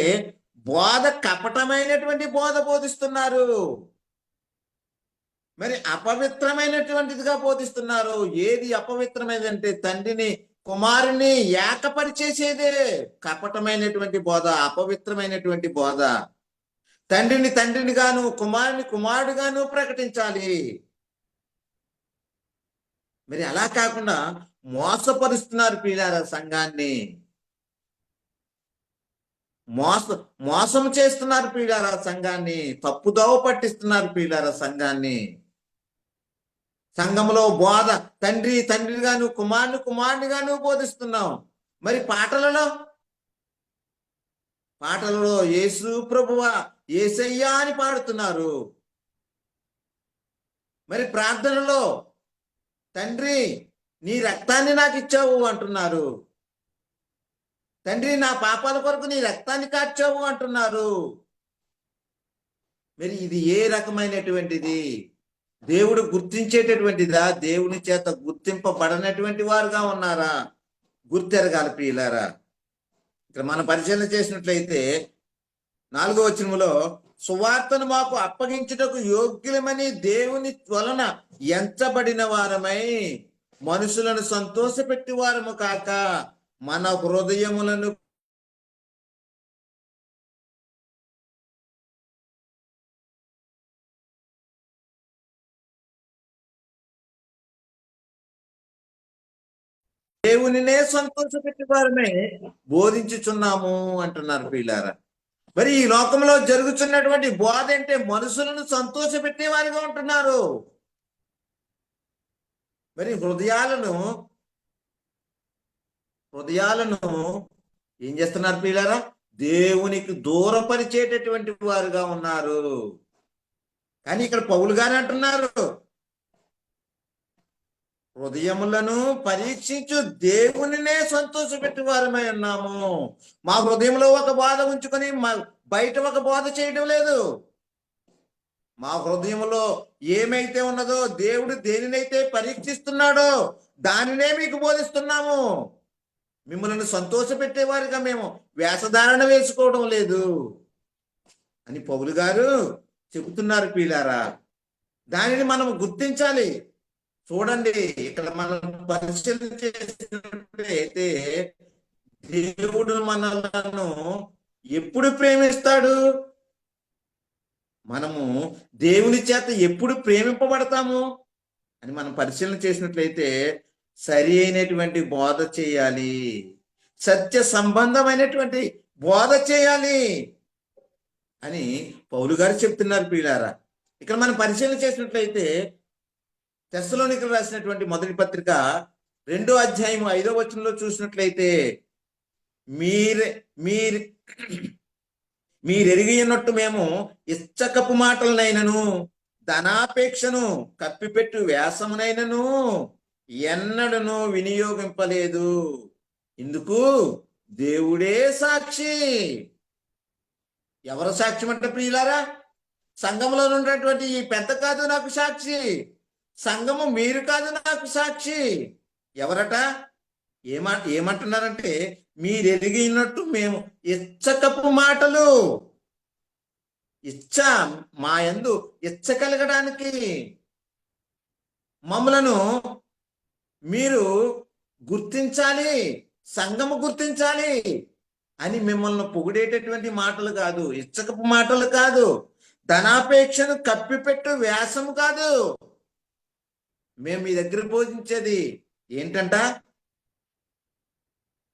బోధ కపటమైనటువంటి బోధ బోధిస్తున్నారు, మరి అపవిత్రమైనటువంటిదిగా బోధిస్తున్నారు. ఏది అపవిత్రమైనదంటే తండ్రిని కుమారుని ఏకపరిచేసేదే కపటమైనటువంటి బోధ, అపవిత్రమైనటువంటి బోధ. తండ్రిని గాను, కుమారుడు గాను ప్రకటించాలి. మరి అలా కాకుండా మోసపరుస్తున్నారు ప్రియులారా సంఘాన్ని, మోసం చేస్తున్నారు ప్రియులారా సంఘాన్ని, తప్పుదోవ పట్టిస్తున్నారు ప్రియులారా సంఘాన్ని. సంఘంలో బోధ తండ్రిని గాను, కుమారుని గాను బోధిస్తున్నాం. మరి పాటలలో యేసు ప్రభువా, యేసయ్యా అని పాడుతున్నారు. మరి ప్రార్థనలో తండ్రి నీ రక్తాన్ని నాకు ఇచ్చావు అంటున్నారు. తండ్రి నా పాపాల కొరకు నీ రక్తాన్ని కార్చావు అంటున్నారు. మరి ఇది ఏ రకమైనటువంటిది? దేవుడు గుర్తించేటటువంటిదా? దేవుని చేత గుర్తింపబడనటువంటి వారుగా ఉన్నారా? గుర్తెరగాలి ప్రియులారా. ఇక్కడ మనం పరిశీలన చేసినట్లయితే 4వ వచనములో, సువార్తను మాకు అప్పగించుటకు యోగ్యులమని దేవుని వలన ఎంచబడిన వారమై మనుషులను సంతోషపెట్టి వారము కాక మన హృదయములను దేవునినే సంతోషపెట్టి వారమే బోధించుచున్నాము అంటున్నారు ప్రియులారా. మరి ఈ లోకంలో జరుగుతున్నటువంటి బోధ అంటే మనుషులను సంతోషపెట్టే వారిగా ఉంటున్నారు. మరి హృదయాలను ఏం చేస్తున్నారు ప్రియులారా? దేవునికి దూరపరిచేటటువంటి వారుగా ఉన్నారు. కానీ ఇక్కడ పౌలు గారు అంటున్నారు, హృదయములను పరీక్షించు దేవునినే సంతోషపెట్టి వారమై ఉన్నాము. మా హృదయంలో ఒక బోధ ఉంచుకొని బయట ఒక బోధ చేయడం లేదు. మా హృదయంలో ఏమైతే ఉన్నదో, దేవుడు దేనినైతే పరీక్షిస్తున్నాడో దానినే మీకు బోధిస్తున్నాము. మిమ్మల్ని సంతోషపెట్టేవారిగా మేము వేషధారణ వేసుకోవడం లేదు అని పౌలు గారు చెబుతున్నారు ప్రియులారా. దానిని మనం గుర్తించాలి. చూడండి, ఇక్కడ మనం పరిశీలన చేసినట్లయితే దేవుడు మనలను ఎప్పుడు ప్రేమిస్తాడు? మనము దేవుని చేత ఎప్పుడు ప్రేమింపబడతాము అని మనం పరిశీలన చేసినట్లయితే సరి అయినటువంటి బోధ చేయాలి, సత్య సంబంధమైనటువంటి బోధ చేయాలి అని పౌలు గారు చెప్తున్నారు ప్రియులారా. ఇక్కడ మనం పరిశీలన చేసినట్లయితే తెస్సలోనికీయులకు రాసినటువంటి మొదటి పత్రిక 2వ అధ్యాయం 5వ వచనంలో చూసినట్లయితే మీరెరిగి ఉన్నట్టు మేము ఇచ్చకపు మాటలనైనను ధనాపేక్షను కప్పిపెట్టు వ్యాసమునైనను ఎన్నడను వినియోగింపలేదు. ఇందుకు దేవుడే సాక్షి. ఎవరు సాక్ష్యం అంటే ప్రియులారా? సంఘంలో ఉన్నటువంటి ఈ పెద్ద కాదు నాకు సాక్షి, సంఘము మీరు కాదు నాకు సాక్షి. ఎవరట? ఏమంటున్నారంటే మీరు ఎరిగినట్టు మేము ఇచ్చకపు మాటలు, ఇచ్చ మా యందు ఇచ్చ కలగడానికి మమ్మలను మీరు గుర్తించాలి, సంఘము గుర్తించాలి అని మిమ్మల్ని పొగిడేటటువంటి మాటలు కాదు, ఇచ్చకపు మాటలు కాదు, ధనాపేక్షను కప్పిపెట్టు వ్యాసము కాదు. మేము మీ దగ్గర బోధించేది ఏంటంట?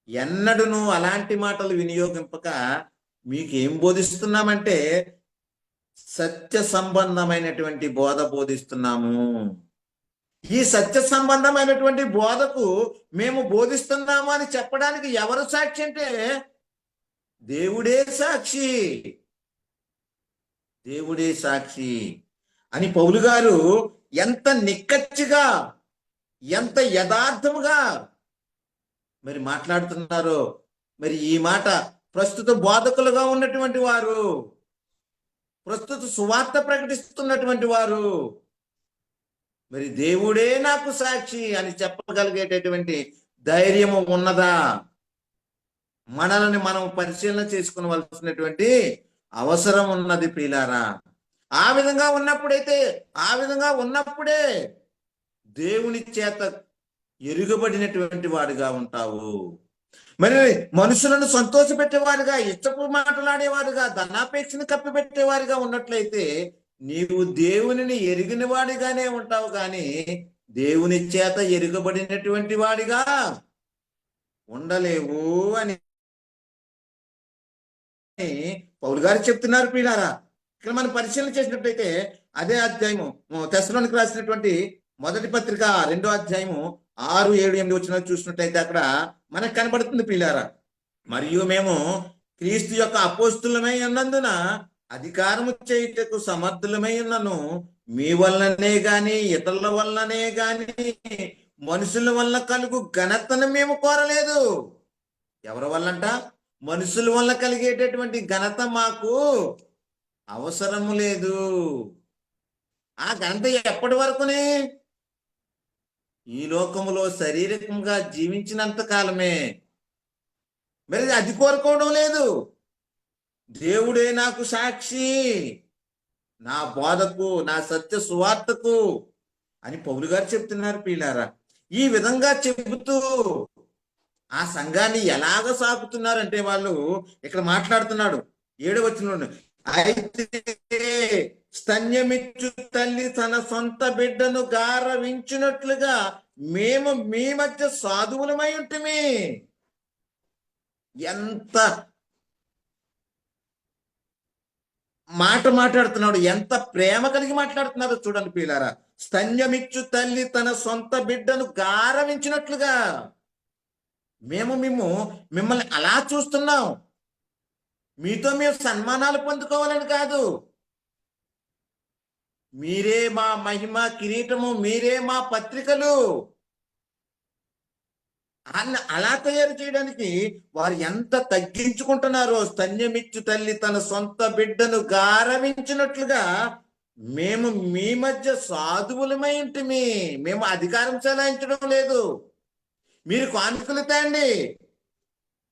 ఎన్నడూను అలాంటి మాటలు వినియోగింపక మీకు ఏం బోధిస్తున్నామంటే సత్య సంబంధమైనటువంటి బోధ బోధిస్తున్నాము. ఈ సత్య సంబంధమైనటువంటి బోధకు మేము బోధిస్తున్నాము అని చెప్పడానికి ఎవరు సాక్షి అంటే దేవుడే సాక్షి. దేవుడే సాక్షి అని పౌలు గారు ఎంత నిక్కచ్చిగా, ఎంత యథార్థముగా మరి మాట్లాడుతున్నారో. మరి ఈ మాట ప్రస్తుత బోధకులుగా ఉన్నటువంటి వారు, ప్రస్తుత సువార్త ప్రకటిస్తున్నటువంటి వారు మరి దేవుడే నాకు సాక్షి అని చెప్పగలిగేటటువంటి ధైర్యము ఉన్నదా? మనల్ని మనం పరిశీలన చేసుకునవలసినటువంటి అవసరం ఉన్నది ప్రియులారా. ఆ విధంగా ఉన్నప్పుడే దేవుని చేత ఎరుగబడినటువంటి వాడిగా ఉంటావు. మరి మనుషులను సంతోషపెట్టేవారుగా, ఇష్టపు మాట్లాడేవారుగా, ధనాపేక్షను కప్పిపెట్టేవారుగా ఉన్నట్లయితే నీవు దేవునిని ఎరిగిన వాడిగానే ఉంటావు, కానీ దేవుని చేత ఎరుగబడినటువంటి వాడిగా ఉండలేవు అని పౌలు గారు చెప్తున్నారు ప్రియులారా. ఇక్కడ మనం పరిశీలన చేసినట్లయితే అదే అధ్యాయము తెస్సలోనికీయులకు రాసినటువంటి మొదటి పత్రిక 2వ అధ్యాయము 6, 7, 8 వచనాలు చూసినట్లయితే అక్కడ మనకు కనబడుతుంది ప్రియులారా. మరియు మేము క్రీస్తు యొక్క అపోస్తులమై ఉన్నందున అధికారము చేయుటకు సమర్థులమై ఉన్నను మీ వల్లనే గాని ఇతరుల వల్లనే గాని మనుషుల వల్ల కలుగు ఘనతను మేము కోరలేదు. ఎవరి వల్లంట? మనుషుల వల్ల కలిగేటటువంటి ఘనత మాకు అవసరము లేదు. ఆ ఘనత ఎప్పటి వరకునే? ఈ లోకములో శారీరకంగా జీవించినంత కాలమే. మరి అది కోరుకోవడం లేదు. దేవుడే నాకు సాక్షి నా బోధకు, నా సత్య సువార్తకు అని పౌలు గారు చెప్తున్నారు ప్రియులారా. ఈ విధంగా చెబుతూ ఆ సంఘాన్ని ఎలాగ సాగుతున్నారంటే వాళ్ళు ఇక్కడ మాట్లాడుతున్నాడు 7వ వచనంలో, అయితే స్తన్యమిచ్చు తల్లి తన సొంత బిడ్డను గారవించినట్లుగా మేము మీ మధ్య సాధువులమై ఉంటుమి. ఎంత మాట్లాడుతున్నాడు, ఎంత ప్రేమ కలిగి మాట్లాడుతున్నారో చూడండి ప్రియులారా. స్తన్యమిచ్చు తల్లి తన సొంత బిడ్డను గారవించినట్లుగా మేము మిమ్మల్ని అలా చూస్తున్నాం. మీతో మేము సన్మానాలు పొందుకోవాలని కాదు, మీరే మా మహిమ కిరీటము, మీరే మా పత్రికలు అలా తయారు చేయడానికి వారు ఎంత తగ్గించుకుంటున్నారో. స్తన్యమిచ్చు తల్లి తన సొంత బిడ్డను గారవించినట్లుగా మేము మీ మధ్య సాధువులమై ఉంటిమి. మేము అధికారం చెలాయించడం లేదు, మీరు కానుకలు తేండి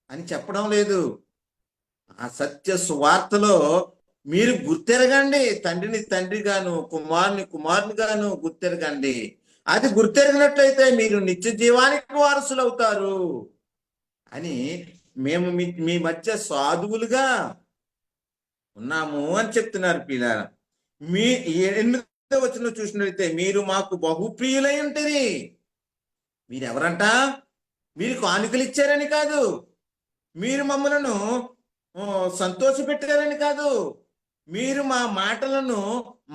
అని చెప్పడం లేదు. ఆ సత్య సువార్తలో మీరు గుర్తెరగండి, తండ్రిని తండ్రిగాను కుమారుని కుమారునిగాను గుర్తెరగండి. అది గుర్తెరిగినట్లయితే మీరు నిత్య జీవానికి వారసులవుతారు అని మేము మీ మధ్య సాధువులుగా ఉన్నాము అని చెప్తున్నారు పిల్లారా. మీ 8వ వచనం చూసినట్లయితే మీరు మాకు బహుప్రియులై ఉంటుంది. మీరెవరంట? మీరు కానుకలు ఇచ్చారని కాదు, మీరు మమ్మలను సంతోష పెట్టారని కాదు, మీరు మా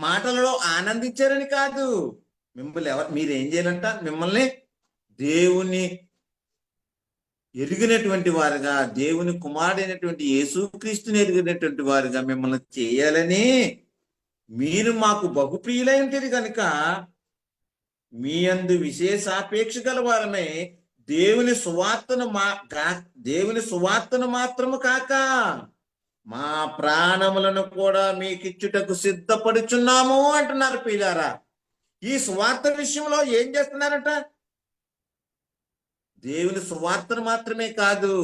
మాటలలో ఆనందించారని కాదు. మిమ్మల్ని మీరేం చేయాలంట? మిమ్మల్ని దేవుని ఎరిగినటువంటి వారుగా, దేవుని కుమారుడైనటువంటి యేసుక్రీస్తుని ఎరిగినటువంటి వారుగా మిమ్మల్ని చేయాలని మీరు మాకు బహుప్రియులై ఉంటుంది కనుక మీ యందు విశేషాపేక్ష గల వారమై దేవుని సువార్తను మాత్రము కాక మా ప్రాణములను కూడా మీకిచ్చుటకు సిద్ధపడుచున్నాము అంటున్నారు పిల్లారా. ఈ సువార్త విషయంలో ఏం చేస్తున్నారట? దేవుని సువార్తను మాత్రమే కాదు,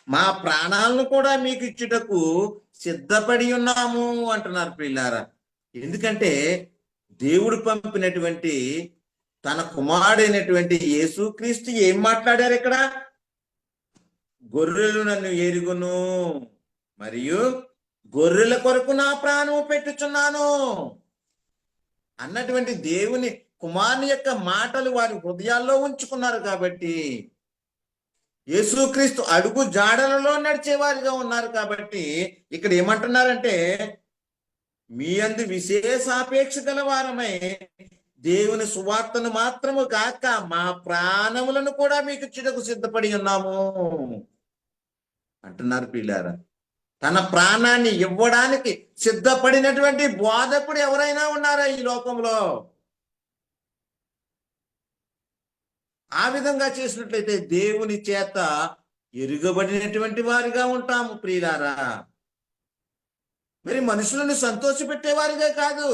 మా ప్రాణాలను కూడా మీకు ఇచ్చుటకు సిద్ధపడి ఉన్నాము అంటున్నారు పిల్లారా. ఎందుకంటే దేవుడు పంపినటువంటి తన కుమారుడైనటువంటి యేసుక్రీస్తు ఏం మాట్లాడారు ఇక్కడ? గొర్రెలు నన్ను ఎరుగును, మరియు గొర్రెల కొరకు నా ప్రాణము పెట్టుచున్నాను అన్నటువంటి దేవుని కుమారుని యొక్క మాటలు వారి హృదయాల్లో ఉంచుకున్నారు. కాబట్టి యేసుక్రీస్తు అడుగు జాడలలో నడిచేవారిగా ఉన్నారు. కాబట్టి ఇక్కడ ఏమంటున్నారంటే మీ యందు విశేషాపేక్ష గల వారమై దేవుని సువార్తను మాత్రము కాక మా ప్రాణములను కూడా మీకు ఇచ్చుటకు సిద్ధపడి ఉన్నాము అంటున్నారు పిల్లారా. తన ప్రాణాన్ని ఇవ్వడానికి సిద్ధపడినటువంటి బోధకుడు ఎవరైనా ఉన్నారా ఈ లోకంలో? ఆ విధంగా చేసినట్లయితే దేవుని చేత ఎరుగబడినటువంటి వారిగా ఉంటాము ప్రియులారా. మరి మనుషులను సంతోషపెట్టేవారిగా కాదు,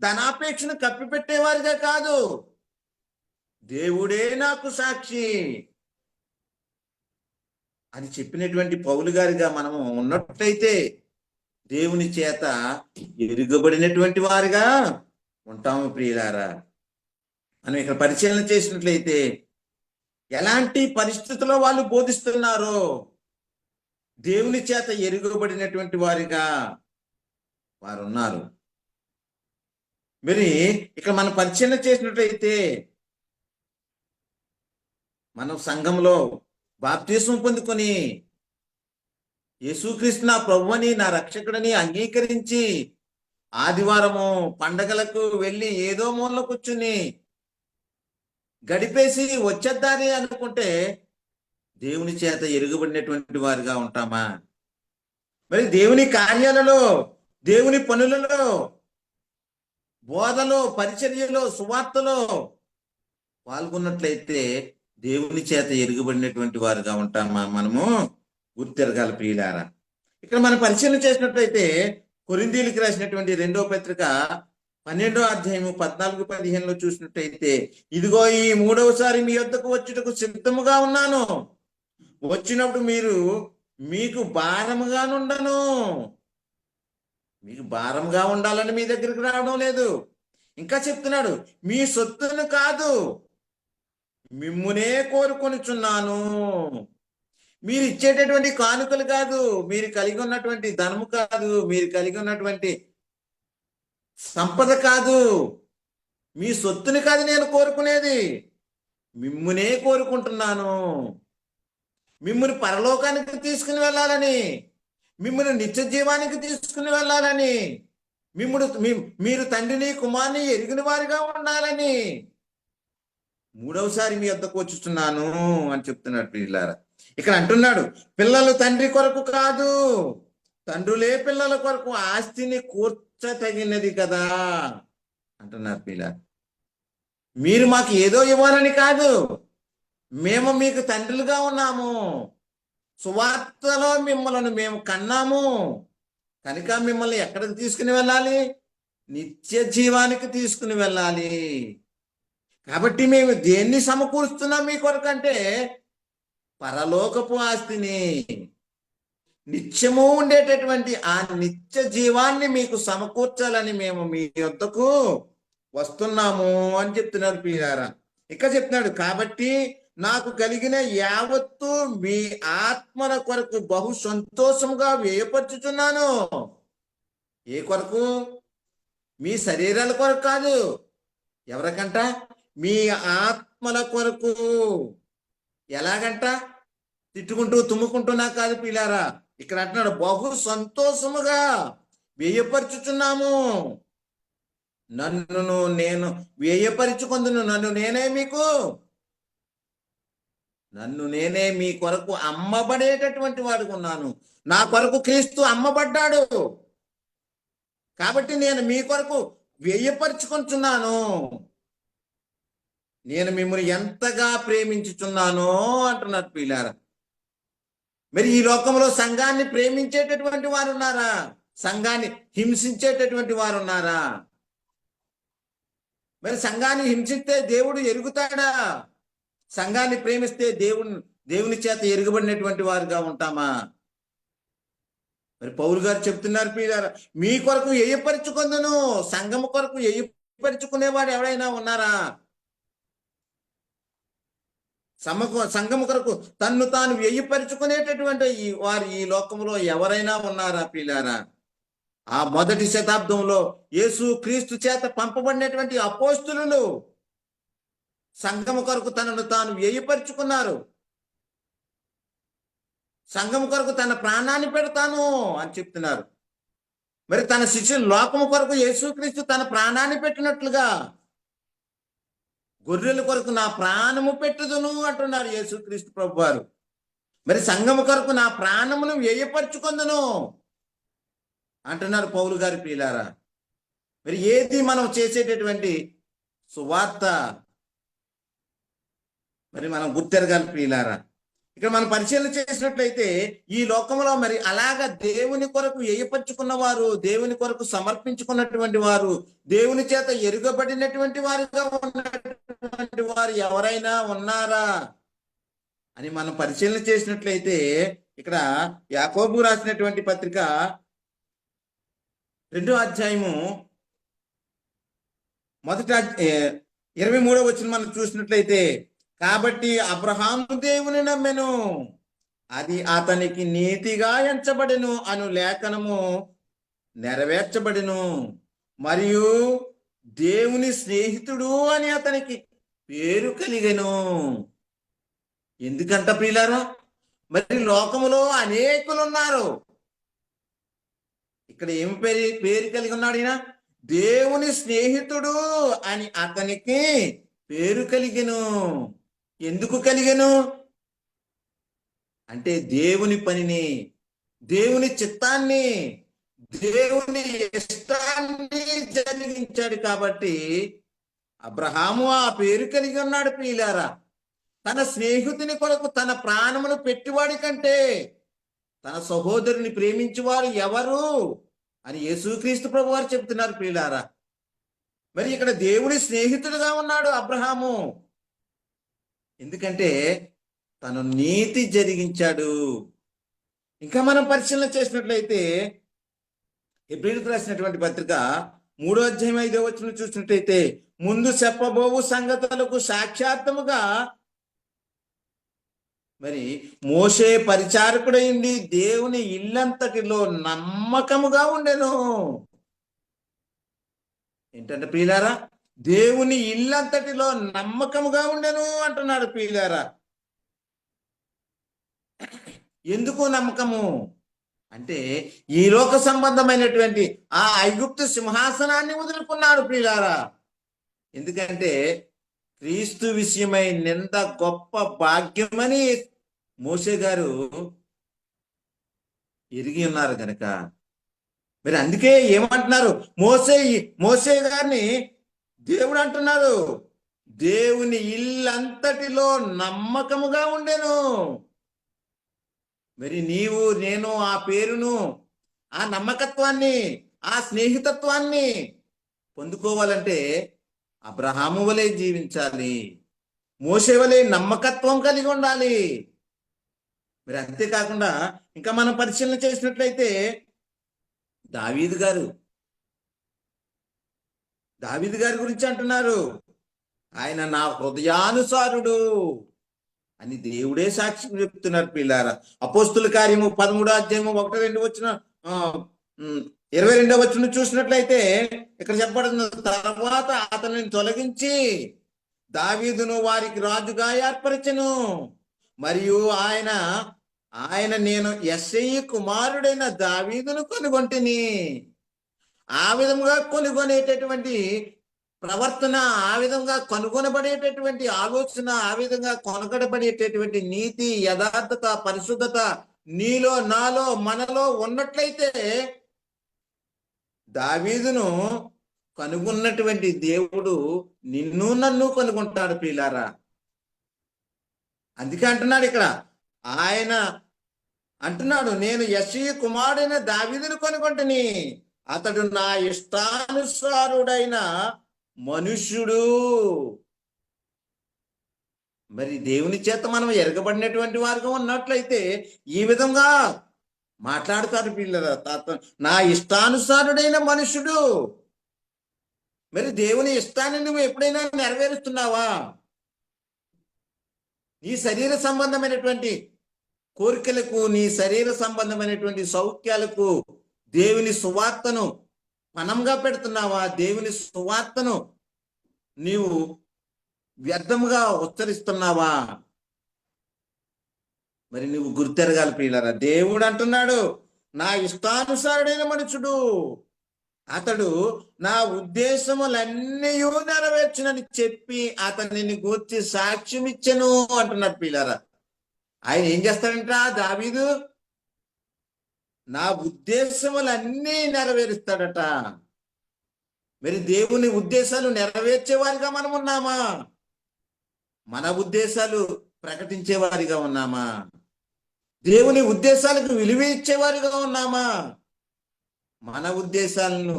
ధనాపేక్షను కప్పిపెట్టేవారిగా కాదు. దేవుడే నాకు సాక్షి అని చెప్పినటువంటి పౌలు గారిగా మనము ఉన్నట్లయితే దేవుని చేత ఎరుగబడినటువంటి వారిగా ఉంటాము ప్రియులారా. మనం ఇక్కడ పరిశీలన చేసినట్లయితే ఎలాంటి పరిస్థితుల్లో వాళ్ళు బోధిస్తున్నారో దేవుని చేత ఎరుగబడినటువంటి వారిగా వారు ఉన్నారు. మరి ఇక్కడ మనం పరిశీలన చేసినట్లయితే మనం సంఘంలో బాప్తిస్మం పొందుకొని యేసుక్రీస్తు నా ప్రభువుని నా రక్షకుడిని అంగీకరించి ఆదివారము పండగలకు వెళ్ళి ఏదో మూలలో కూర్చుని గడిపేసి వచ్చేద్దాని అనుకుంటే దేవుని చేత ఎరుగబడినటువంటి వారిగా ఉంటామా? మరి దేవుని కార్యాలలో, దేవుని పనులలో, బోధలో, పరిచర్యలో, సువార్తలో పాల్గొన్నట్లయితే దేవుని చేత ఎరుగబడినటువంటి వారుగా ఉంటామా? మనము గుర్తెరగాలి ప్రియులారా. ఇక్కడ మనం పరిశీలన చేసినట్లయితే కొరింథీయులకు రాసినటువంటి 2వ పత్రిక 12వ అధ్యాయము 14-15లో చూసినట్టయితే, ఇదిగో ఈ 3వసారి మీ వద్దకు వచ్చుటకు సిద్ధముగా ఉన్నాను, వచ్చినప్పుడు మీకు భారముగా ఉండను. మీకు భారంగా ఉండాలని మీ దగ్గరికి రావడం లేదు. ఇంకా చెప్తున్నాడు, మీ సొత్తును కాదు మిమ్మునే కోరుకొనిచున్నాను. మీరు ఇచ్చేటటువంటి కానుకలు కాదు, మీరు కలిగి ఉన్నటువంటి ధనము కాదు, మీరు కలిగి ఉన్నటువంటి సంపద కాదు, మీ సొత్తుని కాదు నేను కోరుకునేది, మిమ్మునే కోరుకుంటున్నాను. మిమ్ముని పరలోకానికి తీసుకుని వెళ్ళాలని, మిమ్మల్ని నిత్య జీవానికి తీసుకుని వెళ్ళాలని, మీరు తండ్రిని కుమారుని ఎరిగిన వారిగా ఉండాలని 3వసారి మీ వద్దకు వచ్చుతున్నాను అని చెప్తున్నాడు పిల్లారా. ఇక్కడ అంటున్నాడు, పిల్లలు తండ్రి కొరకు కాదు, తండ్రులే పిల్లల కొరకు ఆస్తిని కూర్చతగినది కదా అంటున్నారు పిల్లారా. మీరు మాకు ఏదో ఇవ్వాలని కాదు, మేము మీకు తండ్రులుగా ఉన్నాము, సువార్తలో మిమ్మల్ని మేము కన్నాము కనుక మిమ్మల్ని ఎక్కడికి తీసుకుని వెళ్ళాలి? నిత్య జీవానికి తీసుకుని వెళ్ళాలి. కాబట్టి మేము దేన్ని సమకూరుస్తున్నాం మీ కొరకంటే పరలోకపు ఆస్తిని. నిత్యము ఉండేటటువంటి ఆ నిత్య జీవాన్ని మీకు సమకూర్చాలని మేము మీ యొద్దకు వస్తున్నాము అని చెప్తున్నారు ప్రియులారా. ఇక్కడ చెప్తున్నాడు, కాబట్టి నాకు కలిగిన యావత్తు మీ ఆత్మల కొరకు బహు సంతోషముగా వ్యయపరుచుచున్నాను. ఏ కొరకు? మీ శరీరాల కొరకు కాదు. ఎవరికంట? మీ ఆత్మల కొరకు. ఎలాగంట? తిట్టుకుంటూ తుమ్ముకుంటున్నా కాదు పిల్లారా. ఇక్కడ అంటున్నాడు, బహు సంతోషముగా వ్యయపరుచుచున్నాము. నన్ను నేను వ్యయపరుచుకొందును. నన్ను నేనే మీ కొరకు అమ్మబడేటటువంటి వాడుగా ఉన్నాను. నా కొరకు క్రీస్తు అమ్మబడ్డాడు. కాబట్టి నేను మీ కొరకు వ్యయపరుచుకుంటున్నాను. నేను మిమ్మల్ని ఎంతగా ప్రేమించుచున్నానో అంటున్నారు పిల్లారా. మరి ఈ లోకంలో సంఘాన్ని ప్రేమించేటటువంటి వారు ఉన్నారా? సంఘాన్ని హింసించేటటువంటి వారు ఉన్నారా? మరి సంఘాన్ని హింసిస్తే దేవుడు ఎరుగుతాడా? సంఘాన్ని ప్రేమిస్తే దేవుని చేత ఎరుగబడినటువంటి వారుగా ఉంటామా? మరి పౌలు గారు చెప్తున్నారు పిల్లారా, మీ కొరకు వ్యయపరుచుకొందును. సంఘము కొరకు వ్యయపరుచుకునేవాడు ఎవరైనా ఉన్నారా? సంఘము కొరకు తన్ను తాను వ్యయపరుచుకునేటటువంటి వారు ఈ లోకంలో ఎవరైనా ఉన్నారా పిల్లారా? ఆ మొదటి శతాబ్దంలో యేసు క్రీస్తు చేత పంపబడినటువంటి అపోస్తులు సంఘము కొరకు తనను తాను వ్యయపరుచుకున్నారు. సంఘము కొరకు తన ప్రాణాన్ని పెడతాను అని చెప్తున్నారు. మరి తన శిష్యులు లోకము కొరకు యేసుక్రీస్తు తన ప్రాణాన్ని పెట్టినట్లుగా గొర్రెల కొరకు నా ప్రాణము పెట్టుదును అంటున్నారు యేసుక్రీస్తు ప్రభువారు. మరి సంఘము కొరకు నా ప్రాణమును వ్యయపరుచుకొందును అంటున్నారు పౌలు గారి ప్రియులారా. మరి ఏది మనం చేసేటటువంటి సువార్త మరి మనం గుర్తెరగాలి ప్రియులారా. ఇక్కడ మనం పరిశీలన చేసినట్లయితే ఈ లోకంలో మరి అలాగా దేవుని కొరకు వ్యయపరుచుకున్న వారు, దేవుని కొరకు సమర్పించుకున్నటువంటి వారు, దేవుని చేత ఎరుగబడినటువంటి వారుగా ఉన్నటువంటి వారు ఎవరైనా ఉన్నారా అని మనం పరిశీలన చేసినట్లయితే ఇక్కడ యాకోబు రాసినటువంటి పత్రిక 2వ అధ్యాయము 23వ వచనం మనం చూసినట్లయితే, కాబట్టి అబ్రహాము దేవుని నమ్మెను, అది అతనికి నీతిగా ఎంచబడెను అను లేఖనము నెరవేర్చబడెను, మరియు దేవుని స్నేహితుడు అని అతనికి పేరు కలిగెను. ఎందుకంట ప్రియులారా? మరి లోకములో అనేకులు ఉన్నారు. ఇక్కడ ఏమి పేరు కలిగి ఉన్నాడు ఈయన? దేవుని స్నేహితుడు అని అతనికి పేరు కలిగెను. ఎందుకు కలిగెను అంటే దేవుని పనిని, దేవుని చిత్తాన్ని, దేవుని ఇష్టాన్ని జరిగించాడు. కాబట్టి అబ్రహాము ఆ పేరు కలిగి ఉన్నాడు ప్రియులారా. తన స్నేహితుని కొరకు తన ప్రాణమును పెట్టివాడి కంటే తన సహోదరుని ప్రేమించేవారు ఎవరు అని యేసుక్రీస్తు ప్రభు వారు చెప్తున్నారు ప్రియులారా. మరి ఇక్కడ దేవుని స్నేహితుడుగా ఉన్నాడు అబ్రహాము. ఎందుకంటే తను నీతి జరిగించాడు. ఇంకా మనం పరిశీలన చేసినట్లయితే హెబ్రీయులకు రాసినటువంటి పత్రిక 3వ అధ్యాయం 5వ వచనం చూసినట్లయితే, ముందు చెప్పబోవు సంగతులకు సాక్షాత్ముగా మరి మోషే పరిచారకుడైంది దేవుని ఇల్లంతటిలో నమ్మకముగా ఉండెను. ఏంటంటే ప్రియులారా, దేవుని ఇల్లంతటిలో నమ్మకముగా ఉండెను అంటున్నాడు ప్రియులారా. ఎందుకు నమ్మకము అంటే ఈ లోక సంబంధమైనటువంటి ఆ ఐగుప్తు సింహాసనాన్ని వదులుకున్నాడు ప్రియులారా. ఎందుకంటే క్రీస్తు విషయమై నింద గొప్ప భాగ్యమని మోషే గారు ఎరిగి ఉన్నారు కనుక మరి అందుకే ఏమంటున్నారు, మోషే గారిని దేవుడు అంటున్నారు, దేవుని ఇల్లంతటిలో నమ్మకముగా ఉండెను. మరి నీవు నేను ఆ పేరును, ఆ నమ్మకత్వాన్ని, ఆ స్నేహితత్వాన్ని పొందుకోవాలంటే అబ్రహాము వలె జీవించాలి, మోషే వలె నమ్మకత్వం కలిగి ఉండాలి. మరి అంతేకాకుండా ఇంకా మనం పరిశీలన చేసినట్లయితే దావీదు గారు గురించి అంటున్నారు, ఆయన నా హృదయానుసారుడు అని దేవుడే సాక్ష్యం చెప్తున్నారు పిల్లారా. అపోస్తుల కార్యము 13వ అధ్యాయము 1-2 వచ్చిన 22వ వచనం చూసినట్లయితే ఇక్కడ చెప్పబడిన తర్వాత అతనిని తొలగించి దావీదును వారికి రాజుగా ఏర్పరచెను. మరియు ఆయన నేను యెష్షయి కుమారుడైన దావీదును కొనుగొంటిని. ఆ విధంగా కొనుగొనేటటువంటి ప్రవర్తన, ఆ విధంగా కనుగొనబడేటటువంటి ఆలోచన, ఆ విధంగా కొనగడబడేటటువంటి నీతి, యథార్థత, పరిశుద్ధత నీలో, నాలో, మనలో ఉన్నట్లయితే దావీదును కనుగొన్నటువంటి దేవుడు నిన్ను నన్ను కనుగొంటాడు ప్రియులారా. అందుకే అంటున్నాడు ఇక్కడ, ఆయన అంటున్నాడు, నేను యెష్షయి కుమారుడైన దావీదును కనుగొంటిని, అతడు నా ఇష్టానుసారుడైన మనుష్యుడు. మరి దేవుని చేత మనం ఎరగబడినటువంటి వారుగా ఉన్నట్లయితే ఈ విధంగా మాట్లాడతారు పిల్లల, నా ఇష్టానుసారుడైన మనుషుడు. మరి దేవుని ఇష్టాన్ని నువ్వు ఎప్పుడైనా నెరవేరుస్తున్నావా? నీ శరీర సంబంధమైనటువంటి కోరికలకు, నీ శరీర సంబంధమైనటువంటి సౌఖ్యాలకు దేవుని సువార్తను పణంగా పెడుతున్నావా? దేవుని సువార్తను నీవు వ్యర్థముగా ఉచ్చరిస్తున్నావా? మరి నువ్వు గుర్తెరగాలి ప్రియులారా. దేవుడు అంటున్నాడు, నా ఇష్టానుసారుడైన మనుషుడు, అతడు నా ఉద్దేశములన్నీ నెరవేర్చునని చెప్పి అతనిని గూర్చి సాక్ష్యం ఇచ్చెను అంటున్నాడు ప్రియులారా. ఆయన ఏం చేస్తాడంట? దావీదు నా ఉద్దేశములన్నీ నెరవేరుస్తాడట. మరి దేవుని ఉద్దేశాలు నెరవేర్చేవారిగా మనం ఉన్నామా? మన ఉద్దేశాలు ప్రకటించేవారిగా ఉన్నామా? దేవుని ఉద్దేశాలకు విలువ ఇచ్చేవారిగా ఉన్నామా? మన ఉద్దేశాలను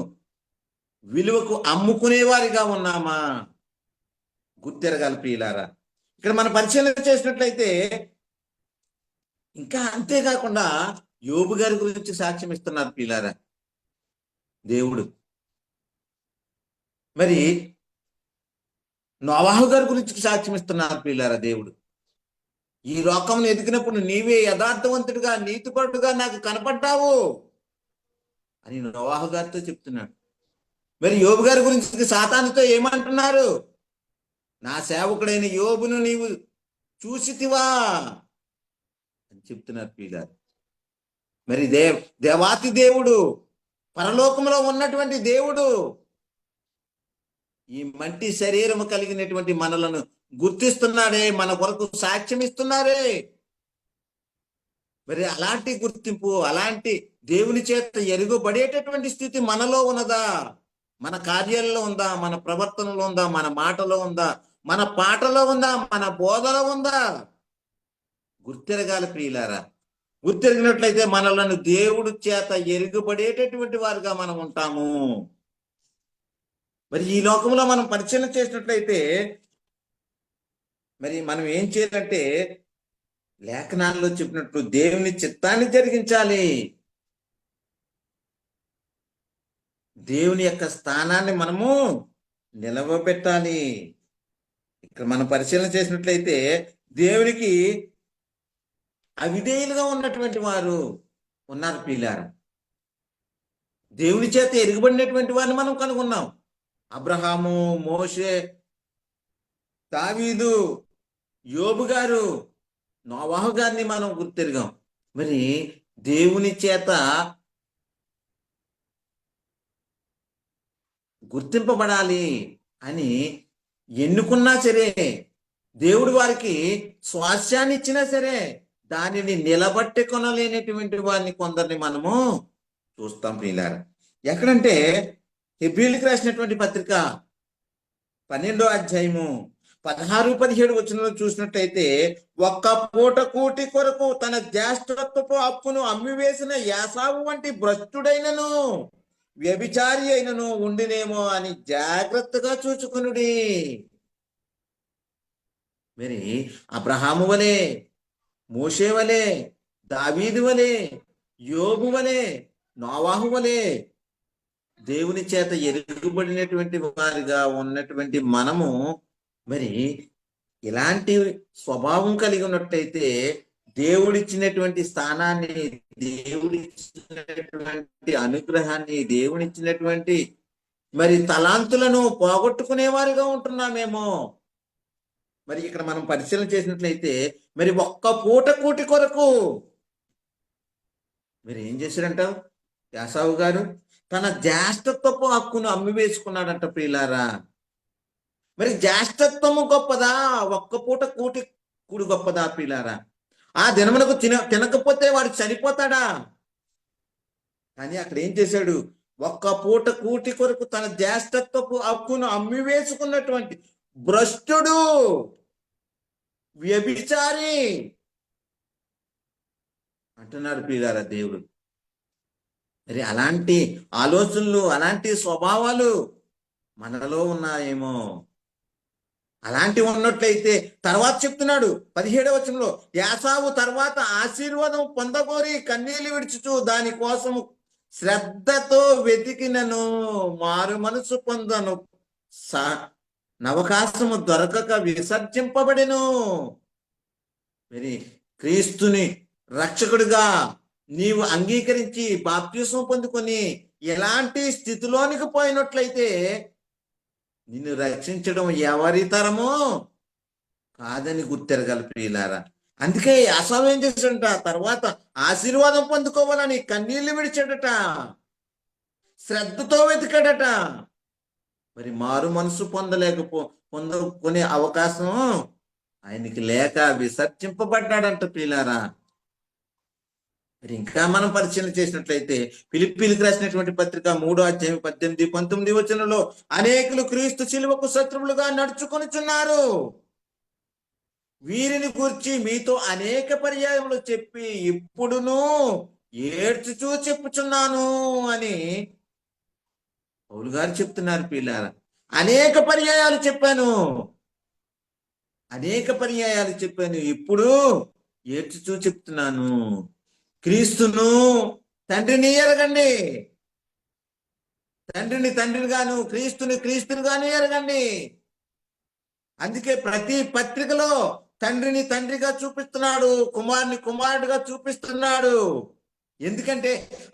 విలువకు అమ్ముకునేవారిగా ఉన్నామా? గుర్తెరగాలి ప్రియులారా. ఇక్కడ మనం పరిశీలన చేసినట్లయితే ఇంకా అంతేకాకుండా యోబు గారి గురించి సాక్ష్యం ఇస్తున్నారు ప్రియులారా దేవుడు. మరి నోవాహు గారి గురించి సాక్ష్యం ఇస్తున్నారు ప్రియులారా దేవుడు. ఈ లోకంను ఎదిగినప్పుడు నీవే యథార్థవంతుడిగా, నీతిపరుడుగా నాకు కనపడ్డావు అని నోవాహు గారితో చెప్తున్నాడు. మరి యోబు గారి గురించి సాతానుతో ఏమంటున్నారు? నా సేవకుడైన యోబును నీవు చూసితివా అని చెప్తున్నారు ప్రియులారా. మరి దేవాతి దేవుడు, పరలోకంలో ఉన్నటువంటి దేవుడు ఈ మంటి శరీరము కలిగినటువంటి మనలను గుర్తిస్తున్నాడే, మన కొరకు సాక్ష్యం ఇస్తున్నారే. మరి అలాంటి గుర్తింపు, అలాంటి దేవుని చేత ఎరుగబడేటటువంటి స్థితి మనలో ఉన్నదా? మన కార్యాలలో ఉందా? మన ప్రవర్తనలో ఉందా? మన మాటలో ఉందా? మన పాటలో ఉందా? మన బోధలో ఉందా? గుర్తెరగాలి ప్రియులారా. గుర్తెరిగినట్లయితే మనలను దేవుడి చేత ఎరుగబడేటటువంటి వారుగా మనం ఉంటాము. మరి ఈ లోకంలో మనం పరిశీలన చేసినట్లయితే మరి మనం ఏం చేయాలంటే లేఖనాల్లో చెప్పినట్లు దేవుని చిత్తాన్ని జరిగించాలి. దేవుని యొక్క స్థానాన్ని మనము నిలవబెట్టాలి. ఇక్కడ మనం పరిశీలన చేసినట్లయితే దేవునికి అవిధేయులుగా ఉన్నటువంటి వారు ఉన్నారు ప్రియులారా. దేవుని చేత ఎరుగబడినటువంటి వారిని మనం కనుగొన్నాం. అబ్రహాము, మోషే, దావీదు, యోబు గారు, నోవాహు గారిని మనం గుర్తెరిగాం. మరి దేవుని చేత గుర్తింపబడాలి అని ఎన్నుకున్నా సరే, దేవుడు వారికి స్వాస్యాన్ని ఇచ్చినా సరే దానిని నిలబట్టుకొనలేనటువంటి వారిని కొందరిని మనము చూస్తాం ప్రియులారా. ఎక్కడంటే హెబ్రీయులకు రాసినటువంటి పత్రిక 12వ అధ్యాయము 16-17 వచనంలో చూసినట్లయితే, ఒక్క పూట కూటి కొరకు తన జ్యేష్ఠత్వపు అప్పును అమ్మివేసిన యాసావు వంటి భ్రష్టుడైనను వ్యభిచారి అయినను ఉండినేమో అని జాగ్రత్తగా చూచుకునుడి. మరి అబ్రహాము వలె, మోషే వలె, దావీదు వలె, యోబు వలె, నోవాహు వలె దేవుని చేత ఎరుగుబడినటువంటి వారిగా ఉన్నటువంటి మనము మరి ఇలాంటి స్వభావం కలిగి ఉన్నట్టయితే దేవుడిచ్చినటువంటి స్థానాన్ని, దేవుడిచ్చినటువంటి అనుగ్రహాన్ని, దేవుడిచ్చినటువంటి మరి తలాంతులను పోగొట్టుకునేవారిగా ఉంటున్నామేమో. మరి ఇక్కడ మనం పరిశీలన చేసినట్లయితే మరి ఒక్క పూట కూటి కొరకు మీరు ఏం చేశారంటావు? యాసావు గారు తన జ్యేష్ఠత్వపు హక్కును అమ్మి వేసుకున్నాడంట ప్రియులారా. మరి జ్యేష్ఠత్వము గొప్పదా, ఒక్క పూట కూడి గొప్పదా ప్రియులారా? ఆ దినమునకు తినకపోతే వాడు చనిపోతాడా? కానీ అక్కడ ఏం చేశాడు? ఒక్క పూట కూటి కొరకు తన జ్యేష్ఠత్వపు హక్కును అమ్మి వేసుకున్నటువంటి భ్రష్టుడు, వ్యభిచారి అంటున్నాడు ప్రియులారా దేవుడు. మరి అలాంటి ఆలోచనలు, అలాంటి స్వభావాలు మనలో ఉన్నాయేమో. అలాంటివి ఉన్నట్లయితే తర్వాత చెప్తున్నాడు 17వ వచనంలో, యాసావు తర్వాత ఆశీర్వాదం పొందగోరి కన్నీళ్లు విడిచుచు దానికోసము శ్రద్ధతో వెతికినను మారు మనసు పొందను నవకాశము దొరకక విసర్జింపబడెను. మరి క్రీస్తుని రక్షకుడిగా నీవు అంగీకరించి బాప్తిసం పొందుకొని ఎలాంటి స్థితిలోనికి పోయినట్లయితే నిన్ను రక్షించడం ఎవరి తరమో కాదని గుర్తెరగల ప్రియులారా. అందుకే యాసావు ఏం చేశాడట? తర్వాత ఆశీర్వాదం పొందుకోవాలని కన్నీళ్లు విడిచాడట, శ్రద్ధతో వెతికాడట. మరి మారు మనసు పొందుకునే అవకాశం ఆయనకి లేక విసర్జింపబడ్డాడంట ప్రియులారా. మరి ఇంకా మనం పరిశీలన చేసినట్లయితే ఫిలిప్పీలకు రాసినటువంటి పత్రిక 3వ అధ్యాయం 18, 19 వచనంలో, అనేకులు క్రీస్తు శిలువకు శత్రువులుగా నడుచుకొనిచున్నారు, వీరిని గురించి మీతో అనేక పర్యాయములు చెప్పి ఇప్పుడును ఏడ్చుచూ చెప్పుచున్నాను అని పౌలు గారు చెప్తున్నారు ప్రియులారా. అనేక పర్యాయాలు చెప్పాను, ఇప్పుడు ఏడ్చుచూ చెప్తున్నాను. క్రీస్తును తండ్రిని ఎరగండి, తండ్రిని తండ్రినిగాను క్రీస్తునిగాను ఎరగండి. అందుకే ప్రతి పత్రికలో తండ్రిని తండ్రిగా చూపిస్తున్నాడు, కుమారుని కుమారుడిగా చూపిస్తున్నాడు. ఎందుకంటే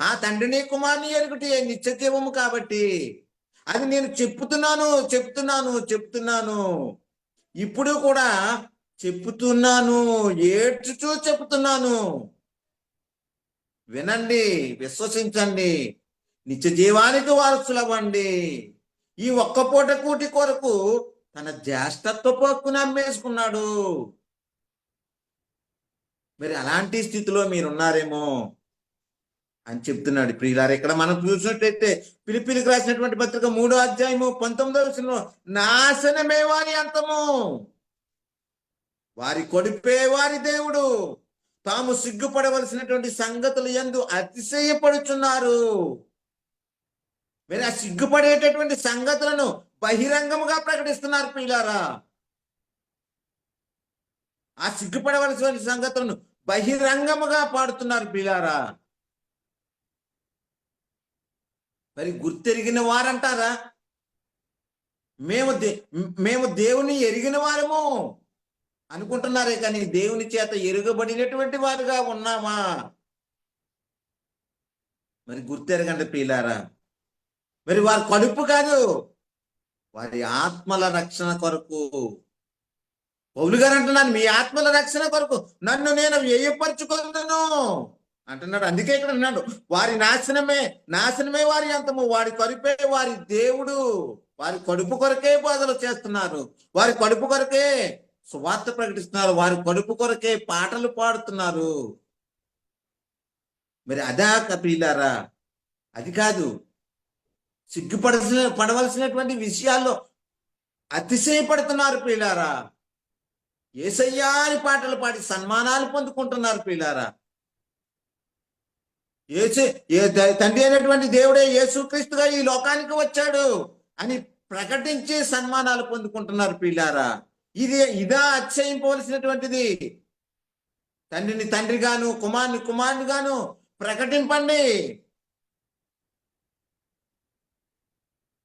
ఆ తండ్రిని కుమారుని ఎరుగుటి నిత్య జీవము కాబట్టి. అది నేను చెప్తున్నాను, ఇప్పుడు కూడా చెప్తున్నాను, ఏడ్చుచూ చెప్తున్నాను. వినండి, విశ్వసించండి, నిత్య జీవానికి వారసులవ్వండి. ఈ ఒక్క పూట కూటి కొరకు తన జ్యేష్ఠత్వపు హక్కును అమ్మేసుకున్నాడు. మరి అలాంటి స్థితిలో మీరున్నారేమో అని చెప్తున్నాడు ప్రియులారా. ఇక్కడ మనం చూసినట్లయితే ఫిలిప్పీలకు రాసినటువంటి పత్రిక 3వ అధ్యాయము 19వ వచనంలో, నాశనమే వారి అంతము, వారి కొడుపే వారి దేవుడు, తాము సిగ్గుపడవలసినటువంటి సంగతులు యందు అతిశయపడుచున్నారు. మరి ఆ సిగ్గుపడేటటువంటి సంగతులను బహిరంగముగా ప్రకటిస్తున్నారు ప్రియులారా. ఆ సిగ్గుపడవలసిన సంగతులను బహిరంగముగా పాడుతున్నారు ప్రియులారా. మరి గుర్తెరిగిన వారంటారా? మేము దేవుని ఎరిగిన వారము అనుకుంటున్నారే కానీ దేవుని చేత ఎరుగబడినటువంటి వారుగా ఉన్నామా? మరి గుర్తెరగండి ప్రియులారా. మరి వారి కడుపు కాదు, వారి ఆత్మల రక్షణ కొరకు. పౌలు గారు అంటున్నాను, మీ ఆత్మల రక్షణ కొరకు నన్ను నేను వ్యయపరుచుకున్నాను అంటున్నాడు. అందుకే ఇక్కడ అన్నాడు, వారి నాశనమే వారి అంతము, వారి కడుపే వారి దేవుడు. వారి కడుపు కొరకే బోధలు చేస్తున్నారు, వారి కడుపు కొరకే సువార్త ప్రకటిస్తున్నారు, వారి కడుపు కొరకే పాటలు పాడుతున్నారు. మరి అదా ప్రియులారా? అది కాదు. పడవలసినటువంటి విషయాల్లో అతిశయపడుతున్నారు ప్రియులారా. యేసయ్యా అని పాటలు పాడి సన్మానాలు పొందుకుంటున్నారు ప్రియులారా. తండ్రి అయినటువంటి దేవుడే యేసుక్రీస్తుగా ఈ లోకానికి వచ్చాడు అని ప్రకటించి సన్మానాలు పొందుకుంటున్నారు ప్రియులారా. ఇదా అతిశయింపవలసినటువంటిది? తండ్రిని తండ్రిగాను, కుమారుని కుమారునిగాను ప్రకటింపండి.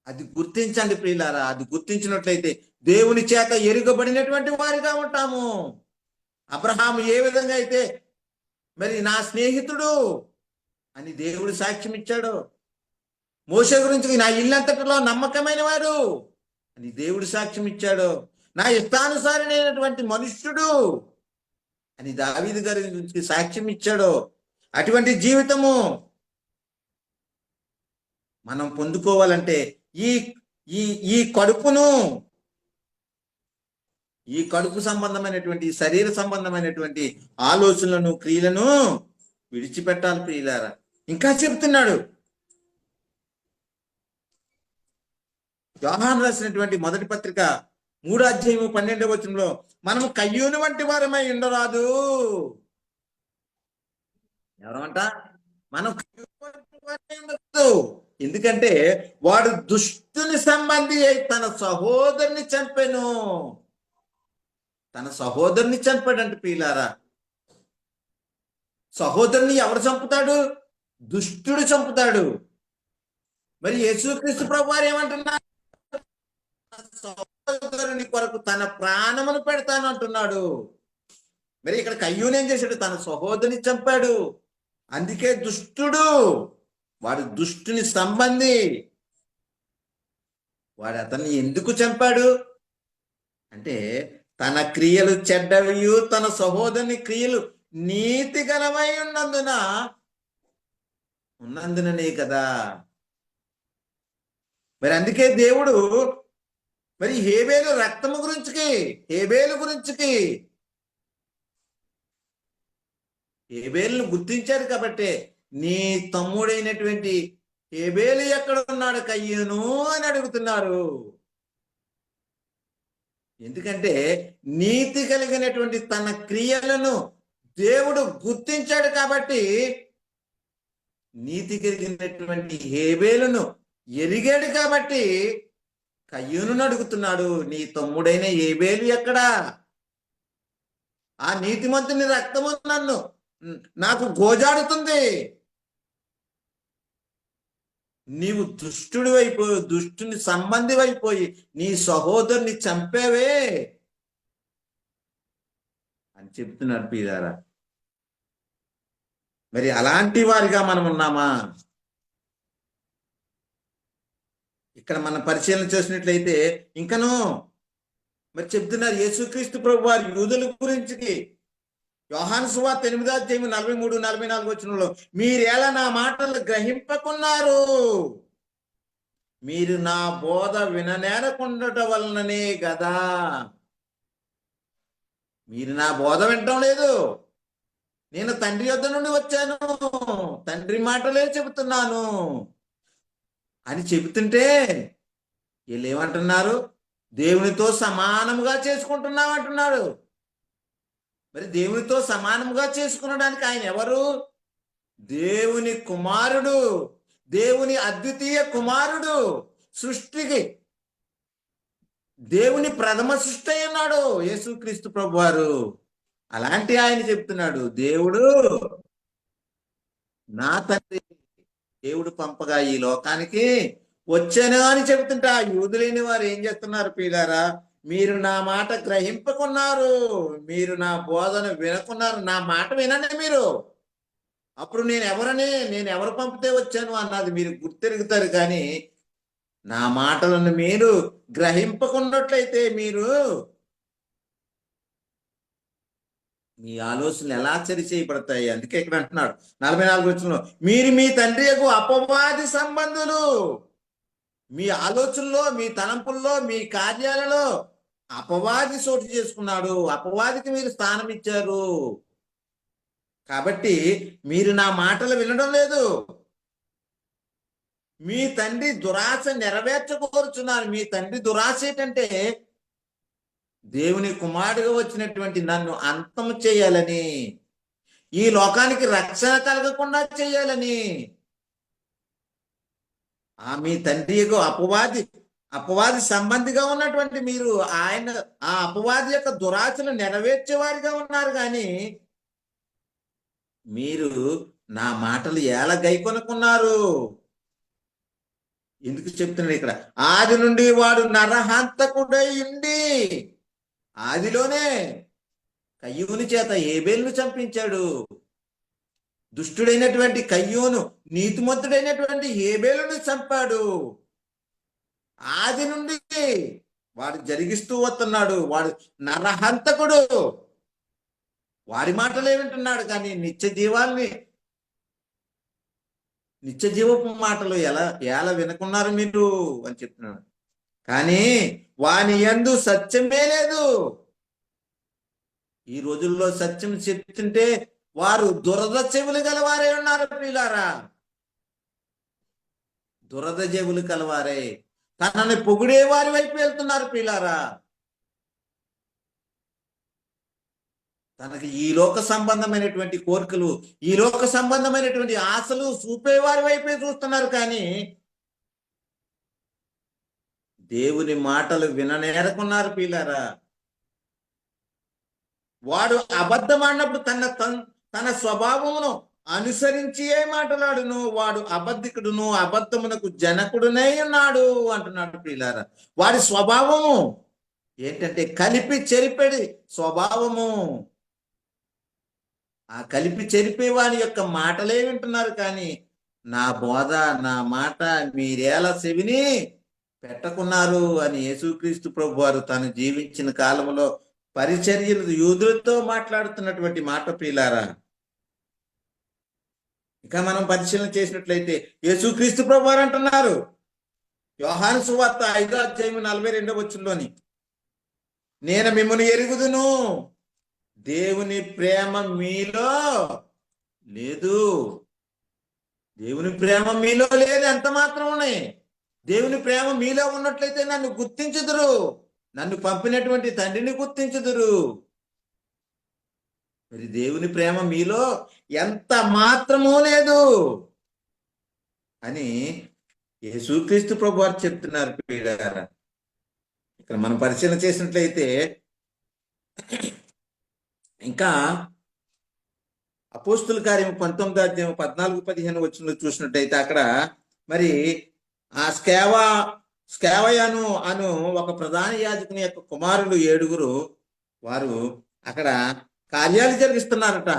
అది గుర్తించండి ప్రియులారా. అది గుర్తించినట్లయితే దేవుని చేత ఎరుగబడినటువంటి వారిగా ఉంటాము. అబ్రహాము ఏ విధంగా అయితే మరి నా స్నేహితుడు అని దేవుడు సాక్ష్యం ఇచ్చాడు, మోషే గురించి నా ఇల్లంతటిలో నమ్మకమైన వాడు అని దేవుడు సాక్ష్యం ఇచ్చాడు, నా ఇష్టానుసారైనటువంటి మనుష్యుడు అని దావీదు గారి గురించి సాక్ష్యం ఇచ్చాడు. అటువంటి జీవితము మనం పొందుకోవాలంటే ఈ ఈ ఈ కడుపును, ఈ కడుపు సంబంధమైనటువంటి శరీర సంబంధమైనటువంటి ఆలోచనలను, క్రియలను విడిచిపెట్టాలి ప్రియులారా. ఇంకా చెప్తున్నాడు యోహాను రాసినటువంటి మొదటి పత్రిక 3వ అధ్యాయము 12వ వచనంలో, మనము కయ్యూను వంటి వారమై ఉండరాదు. ఎవరమంట? మనం కయ్యూను వంటి వారమై ఉండదు. ఎందుకంటే వాడు దుష్టుని సంబంధి అయి తన సహోదరుని చంపెను. తన సహోదరుని చంపాడంటే ప్రియులారా. సహోదరుని ఎవరు చంపుతాడు? దుష్టుడు చంపుతాడు. మరి యేసుక్రీస్తు ప్రభువారు ఏమంటున్నారు? సహోదరుని కొరకు తన ప్రాణమును పెడతాను అంటున్నాడు. మరి ఇక్కడ కయ్యూను ఏం చేశాడు? తన సహోదరుని చంపాడు. అందుకే దుష్టుడు, వాడు దుష్టుని సంబంధి. వాడు అతన్ని ఎందుకు చంపాడు అంటే, తన క్రియలు చెడ్డవియు తన సహోదరుని క్రియలు నీతి గలవై ఉన్నందుననే కదా. మరి అందుకే దేవుడు మరి హేబేలు రక్తము గురించికి, హేబేలును గుర్తించారు కాబట్టి, నీ తమ్ముడైనటువంటి హేబేలు ఎక్కడ ఉన్నాడు కయ్యూను అని అడుగుతున్నారు. ఎందుకంటే నీతి కలిగినటువంటి తన క్రియలను దేవుడు గుర్తించాడు కాబట్టి, నీతి కలిగినటువంటి హేబేలును ఎరిగాడు కాబట్టి కయ్యూనును అడుగుతున్నాడు, నీ తమ్ముడైన హేబేలు ఎక్కడా? ఆ నీతిమంతుని రక్తము నాకు గోజాడుతుంది. నీవు దుష్టుడు అయిపోయి, దుష్టుని సంబంధి అయిపోయి నీ సహోదరుని చంపేవే అని చెప్తున్నారు ప్రియులారా. మరి అలాంటి వారిగా మనం ఉన్నామా? ఇక్కడ మనం పరిశీలన చేసినట్లయితే ఇంకను మరి చెప్తున్నారు యేసుక్రీస్తు ప్రభు వారి యూదుల గురించి. యోహాను సువార్త 8వ అధ్యాయం 43-44 వచనంలో, మీరేలా నా మాటలు గ్రహింపకున్నారు? మీరు నా బోధ విననేరకుండటం వలననే కదా. మీరు నా బోధ వినటం లేదు. నేను తండ్రి యొద్ద నుండి వచ్చాను, తండ్రి మాటలే చెబుతున్నాను అని చెబుతుంటే వీళ్ళు ఏమంటున్నారు? దేవునితో సమానముగా చేసుకుంటున్నాం అంటున్నాడు. మరి దేవునితో సమానముగా చేసుకునడానికి ఆయన ఎవరు? దేవుని కుమారుడు, దేవుని అద్వితీయ కుమారుడు. సృష్టికి దేవుని ప్రథమ సృష్టి అన్నాడు యేసుక్రీస్తు ప్రభువారు. అలాంటి ఆయన చెప్తున్నాడు, దేవుడు నా తండ్రి, దేవుడు పంపగా ఈ లోకానికి వచ్చాను అని చెబుతుంటే ఆ యూదులేని వారు ఏం చేస్తున్నారు ప్రియులారా? మీరు నా మాట గ్రహింపకున్నారు, మీరు నా బోధన వినకున్నారు. నా మాట వినండి మీరు, అప్పుడు నేను ఎవరు పంపితే వచ్చాను అన్నది మీరు గుర్తెరుగుతారు. కానీ నా మాటలను మీరు గ్రహింపకున్నట్లయితే మీరు మీ ఆలోచనలు ఎలా చేయబడతాయి? అందుకే ఇక్కడ అంటున్నాడు 44వ వచనంలో, మీరు మీ తండ్రి యొక్క అపవాది సంబంధులు. మీ ఆలోచనలో, మీ తలంపుల్లో, మీ కార్యాలలో అపవాది చోటు చేసుకున్నాడు. అపవాదికి మీరు స్థానం ఇచ్చారు కాబట్టి మీరు నా మాటలు వినడం లేదు. మీ తండ్రి దురాశ నెరవేర్చకోరుచున్నారు. మీ తండ్రి దురాశ ఏంటంటే దేవుని కుమారుడుగా వచ్చినటువంటి నన్ను అంతం చేయాలని, ఈ లోకానికి రక్షణ కలగకుండా చేయాలని. మీ తండ్రి అపవాది సంబంధిగా ఉన్నటువంటి మీరు ఆ అపవాది యొక్క దురాశను నెరవేర్చేవారిగా ఉన్నారు. కానీ మీరు నా మాటలు ఎలా గైకొనుకున్నారు. ఎందుకు చెప్తున్నాడు ఇక్కడ? ఆది నుండి వాడు నరహంతకుడై ఉండి, ఆదిలోనే కయ్యూని చేత హేబేలును చంపించాడు. దుష్టుడైనటువంటి కయ్యూను నీతిమంతుడైనటువంటి హేబేలును చంపాడు. ఆది నుండి వాడు జరిగిస్తూ వస్తున్నాడు. వాడు నరహంతకుడు. వాడి మాటలే వింటున్నాడు, కానీ నిత్య జీవపు మాటలు ఎలా వినుకున్నారు మీరు అని చెప్తున్నాడు. కానీ వాని యందు సత్యమే లేదు. ఈ రోజుల్లో సత్యం చెప్తుంటే వారు దురద చెవులు గలవారే ఉన్నారు ప్రియులారా. దురద చెవులు కలవారే తనని పొగిడే వారి వైపు వెళ్తున్నారు ప్రియులారా. తనకి ఈ లోక సంబంధమైనటువంటి కోరికలు, ఈ లోక సంబంధమైనటువంటి ఆశలు చూపేవారి వైపే చూస్తున్నారు, కానీ దేవుని మాటలు విననేరకున్నారు ప్రియులారా. వాడు అబద్ధం ఆడినప్పుడు తన స్వభావమును అనుసరించి మాట్లాడును. వాడు అబద్ధికుడును, అబద్ధమునకు జనకుడునై ఉన్నాడు అంటున్నాడు ప్రియులారా. వాడి స్వభావము ఏంటంటే కలిపి చెరిపెడి స్వభావము. ఆ కలిపి చెరిపే వాని యొక్క మాటలే వింటున్నారు, కానీ నా బోధ, నా మాట మీరేలా చెవిని పెట్టకున్నారు అని యేసుక్రీస్తు ప్రభు వారు తను జీవించిన కాలంలో పరిచర్యలు యూదులతో మాట్లాడుతున్నటువంటి మాట ప్రియులారా. ఇంకా మనం పరిశీలన చేసినట్లయితే యేసుక్రీస్తు ప్రభు వారు అంటున్నారు, యోహాను సువార్త 5:42 నేను మిమ్మల్ని ఎరుగుదును, దేవుని ప్రేమ మీలో లేదు. దేవుని ప్రేమ మీలో లేదు, ఎంత మాత్రం ఉన్నాయి. దేవుని ప్రేమ మీలో ఉన్నట్లయితే నన్ను గుర్తించుదురు, నన్ను పంపినటువంటి తండ్రిని గుర్తించుదురు. మరి దేవుని ప్రేమ మీలో ఎంత మాత్రమూ లేదు అని యేసుక్రీస్తు ప్రభు వారు చెప్తున్నారు ప్రియులారా. ఇక్కడ మనం పరిశీలన చేసినట్లయితే ఇంకా అపోస్తుల కార్యం 19:14-15 చూసినట్టయితే అక్కడ మరి ఆ స్కేవయను ఒక ప్రధాన యాజకుని యొక్క కుమారులు 7 వారు అక్కడ కార్యాలు జరిగిస్తున్నారట.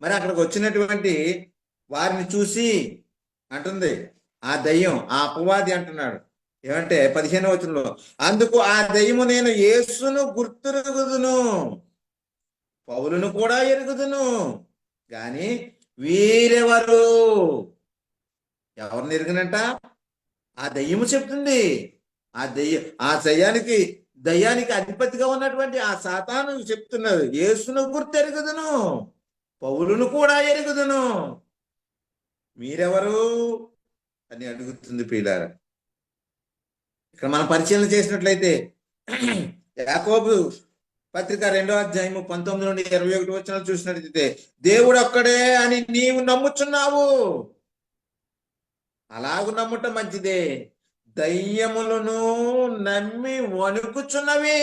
మరి అక్కడికి వచ్చినటువంటి వారిని చూసి అంటుంది ఆ దయ్యం, ఆ అపవాది అంటున్నాడు ఏమంటే 15 అందుకు ఆ దయ్యము నేను యేసును గుర్తురుగుదును, పౌలును కూడా ఎరుగుదును, గాని వీరెవరు? ఎవరిని ఎరుగునంట? ఆ దయ్యము చెప్తుంది. ఆ దయ్యానికి అధిపతిగా ఉన్నటువంటి ఆ సాతాను చెప్తున్నది, యేసును గుర్తెరుగుదును, పౌలును కూడా ఎరుగుదును, మీరెవరు అని అడుగుతుంది ప్రియులారా. ఇక్కడ మనం పరిశీలన చేసినట్లయితే యాకోబు పత్రిక 2:19-21 చూసినట్లయితే దేవుడు ఒక్కడే అని నీవు నమ్ముచున్నావు, అలాగూ నమ్ముట మంచిదే. దయ్యములను నమ్మి వణుకుచున్నవి.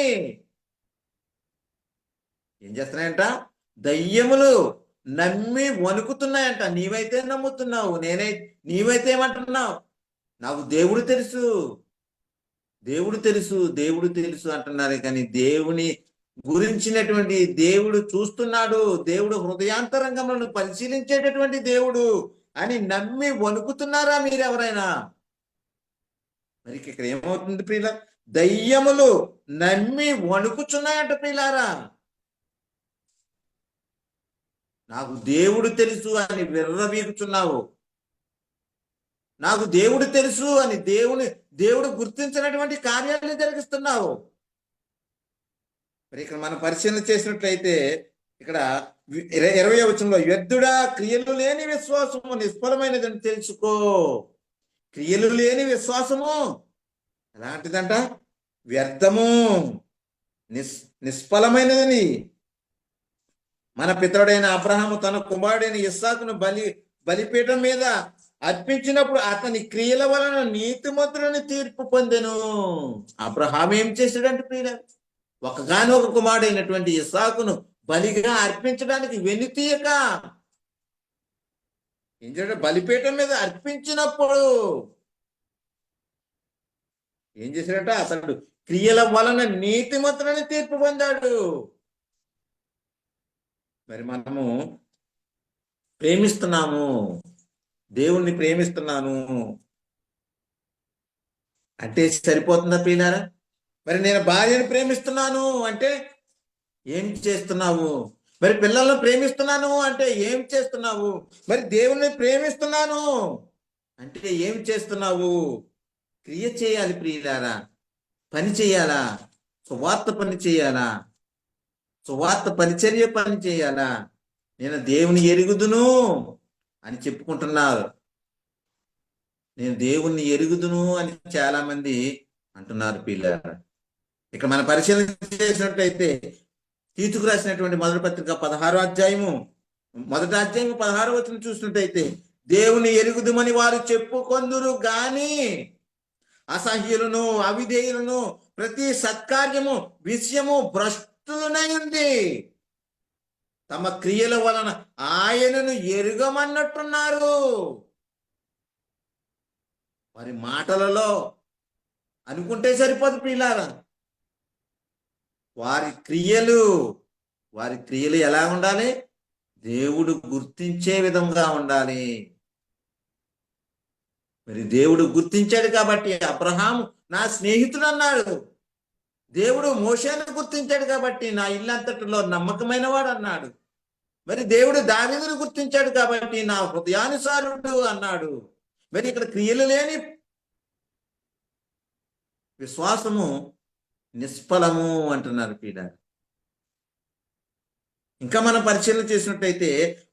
ఏం చేస్తున్నాయంట? దయ్యములు నమ్మి వణుకుతున్నాయంట. నీవైతే నమ్ముతున్నావు, నీవైతే ఏమంటున్నావు? నాకు దేవుడు తెలుసు, దేవుడు తెలుసు, దేవుడు తెలుసు అంటున్నారు, కానీ దేవుని గురించినటువంటి దేవుడు చూస్తున్నాడు, దేవుడు హృదయాంతరంగములను పరిశీలించేటటువంటి దేవుడు అని నమ్మి వణుకుతున్నారా మీరెవరైనా? మరి ఇక్కడ ఏమవుతుంది ప్రియుల? దయ్యములు నమ్మి వణుకుచున్నాయంట ప్రియులారా. నాకు దేవుడు తెలుసు అని విర్రవీగుచున్నావు, నాకు దేవుడు తెలుసు అని దేవుడు గుర్తించినటువంటి కార్యాలను జరిగిస్తున్నావు. మరి ఇక్కడ మనం పరిశీలన చేసినట్లయితే ఇక్కడ 20వ వ్యర్థుడా, క్రియలు లేని విశ్వాసము నిష్ఫలమైనదని తెలుసుకో. క్రియలు లేని విశ్వాసము ఎలాంటిదంట? వ్యర్థము, నిష్ఫలమైనదని. మన పితరుడైన అబ్రహాము తన కుమారుడైన ఇస్సాకును బలిపీఠం మీద అర్పించినప్పుడు అతని క్రియల వలన నీతిమంతులని తీర్పు పొందెను. అబ్రహాం ఏం చేశాడంటే ప్రియుల, ఒకగానొక కుమారుడైనటువంటి ఇస్సాకును బలిగా అర్పించడానికి వెనుతీయక ఏం చేశాడు? బలిపీఠం మీద అర్పించినప్పుడు ఏం చేశాడట? అతడు క్రియల వలన నీతిమంతుడని తీర్పు పొందాడు. మరి మనము ప్రేమిస్తున్నాము, దేవుణ్ణి ప్రేమిస్తున్నాను అంటే సరిపోతుందా ప్రియులారా? మరి నేను భార్యను ప్రేమిస్తున్నాను అంటే ఏం చేస్తున్నావు? మరి పిల్లలను ప్రేమిస్తున్నాను అంటే ఏం చేస్తున్నావు? మరి దేవుణ్ణి ప్రేమిస్తున్నాను అంటే ఏం చేస్తున్నావు? క్రియ చేయాలి ప్రియులారా, పని చేయాలా, సువార్త పని చేయాలా, సువార్త పరిచర్య పని చేయాలా. నేను దేవుని ఎరుగుదును అని చెప్పుకుంటున్నారు. నేను దేవుణ్ణి ఎరుగుదును అని చాలా మంది అంటున్నారు పిల్లలు. ఇక్కడ మన పరిశీలన చేసినట్లయితే తీతుకు రాసినటువంటి మొదటి పత్రిక 16వ అధ్యాయము 16వ వచనం చూసినట్టయితే, దేవుని ఎరుగుదుమని వారు చెప్పుకొందురు గాని అసహ్యులను, అవిధేయులను, ప్రతి సత్కార్యము విషయము భ్రష్టులనై ఉంది, తమ క్రియల వలన ఆయనను ఎరుగమన్నట్టున్నారు. వారి మాటలలో అనుకుంటే సరిపోదు ప్రియులారా, వారి క్రియలు ఎలా ఉండాలి? దేవుడు గుర్తించే విధంగా ఉండాలి. మరి దేవుడు గుర్తించాడు కాబట్టి అబ్రహాము నా స్నేహితుడు అన్నాడు. దేవుడు మోషేను గుర్తించాడు కాబట్టి నా ఇల్లంతటిలో నమ్మకమైన వాడు అన్నాడు. మరి దేవుడు దావీదును గుర్తించాడు కాబట్టి నా హృదయానుసారుడు అన్నాడు. మరి ఇక్కడ క్రియలు లేని విశ్వాసము నిష్ఫలము అంటున్నారు పీడారు. ఇంకా మనం పరిశీలన చేసినట్టయితే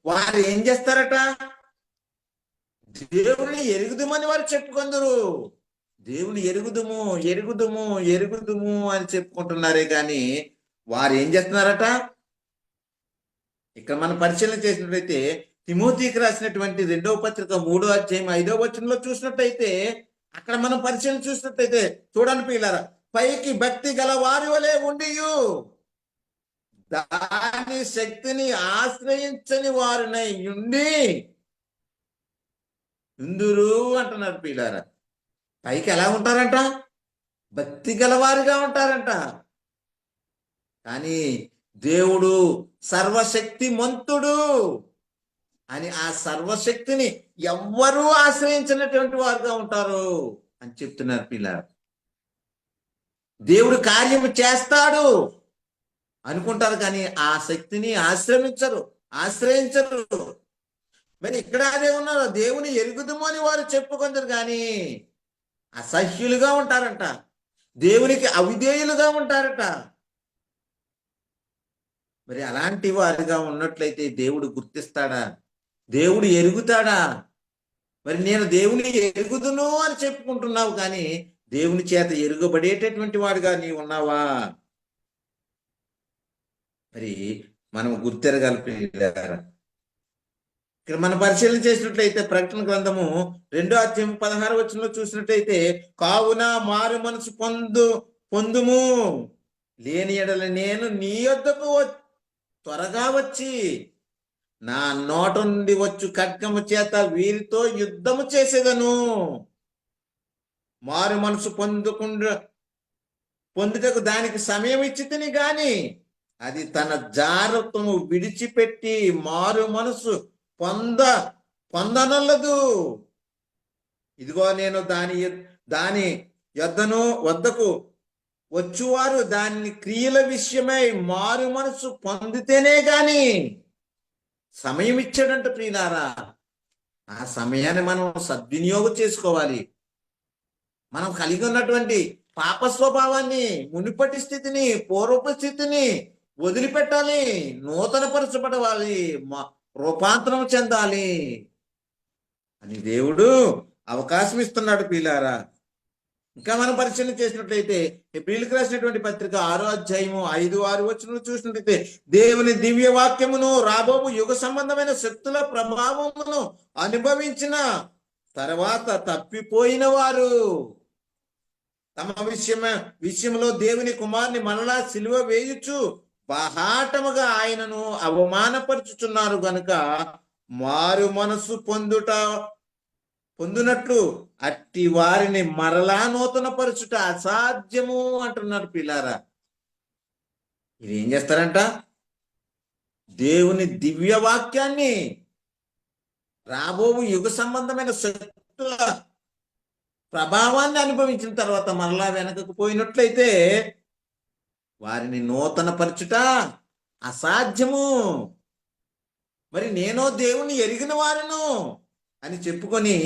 వారు ఏం చేస్తారట? దేవుని ఎరుగుదుమని వారు చెప్పుకొందరు. దేవుని ఎరుగుదుము అని చెప్పుకుంటున్నారే కానీ వారు ఏం చేస్తున్నారట? ఇక్కడ మనం పరిశీలన చేసినట్లయితే తిమోతికి రాసినటువంటి 2వ పత్రిక 3వ అధ్యాయం 5వ వచనంలో చూసినట్టయితే, అక్కడ మనం పరిశీలన చూసినట్టయితే చూడండి పిల్లరా, పైకి భక్తి గల వారి వలె ఉండియు దాని శక్తిని ఆశ్రయించని వారినై ఉండి ఇందురు అంటున్నారు పిల్లారా. పైకి ఎలా ఉంటారంట? భక్తి గలవారిగా ఉంటారంట. కానీ దేవుడు సర్వశక్తి మంతుడు అని ఆ సర్వశక్తిని ఎవ్వరూ ఆశ్రయించినటువంటి వారుగా ఉంటారు అని చెప్తున్నారు పిల్లారు. దేవుడు కార్యము చేస్తాడు అనుకుంటారు కానీ ఆ శక్తిని ఆశ్రయించరు. మరి ఇక్కడ అదే ఉన్నారు, దేవుని ఎరుగుదుము అని వారు చెప్పుకుంటారు కానీ అసహ్యులుగా ఉంటారంట, దేవునికి అవిధేయులుగా ఉంటారట. మరి అలాంటి వారిగా ఉన్నట్లయితే దేవుడు గుర్తిస్తాడా? దేవుడు ఎరుగుతాడా? మరి నేను దేవుని ఎరుగుదును అని చెప్పుకుంటున్నావు కానీ దేవుని చేత ఎరుగబడేటటువంటి వాడుగా నీవు ఉన్నావా? మరి మనం గుర్తెరగలిపారా? ఇక్కడ మనం పరిశీలన చేసినట్లయితే ప్రకటన గ్రంథము 2వ అధ్యాయం 16వ వచనంలో చూసినట్లయితే, కావున మారు మనసు పొందుము, లేని ఎడల నేను నీ యొద్దకు త్వరగా వచ్చి నా నోట నుండి వచ్చు ఖడ్గము చేత వీరితో యుద్ధము చేసేదను. మారు మనసు పొందుటకు దానికి సమయం ఇచ్చితిని గాని అది తన జాగ్రత్తను విడిచిపెట్టి మారు మనసు పొందనల్లదు. ఇదిగో నేను దాని వద్దకు వచ్చువారు దాని క్రియల విషయమై మారు మనసు పొందితేనే గాని సమయం ఇచ్చాడంట ప్రియులారా. ఆ సమయాన్ని మనం సద్వినియోగం చేసుకోవాలి. మనం కలిగి ఉన్నటువంటి పాప స్వభావాన్ని, మునిపటి స్థితిని, పూర్వపు స్థితిని వదిలిపెట్టాలి, నూతన పరచబడాలి, రూపాంతరం చెందాలి అని దేవుడు అవకాశం ఇస్తున్నాడు ప్రియులారా. ఇంకా మనం పరిశీలన చేసినట్లయితే హెబ్రీయులకు రాసినటువంటి పత్రిక 6వ అధ్యాయము 5-6 వచనాలు చూసినట్లయితే, దేవుని దివ్య వాక్యమును రాబోవు యుగ సంబంధమైన శక్తుల ప్రభావమును అనుభవించిన తర్వాత తప్పిపోయిన వారు తమ విషయంలో దేవుని కుమారుని మరలా సిలువ వేయుచు బాహాటముగా ఆయనను అవమానపరుచుచున్నారు గనుక మారు మనసు పొందునట్లు అట్టి వారిని మరలా నూతన పరచుట అసాధ్యము అంటున్నారు పిల్లారా. ఇది ఏం చేస్తారంట? దేవుని దివ్య వాక్యాన్ని రాబోవు యుగ సంబంధమైన శక్తుల ప్రభావాన్ని అనుభవించిన తర్వాత మరలా వెనకకు పోయినట్లయితే వారిని నూతన పరచుట అసాధ్యము. మరి నేను దేవుని ఎరిగిన వారును అని చెప్పుకొని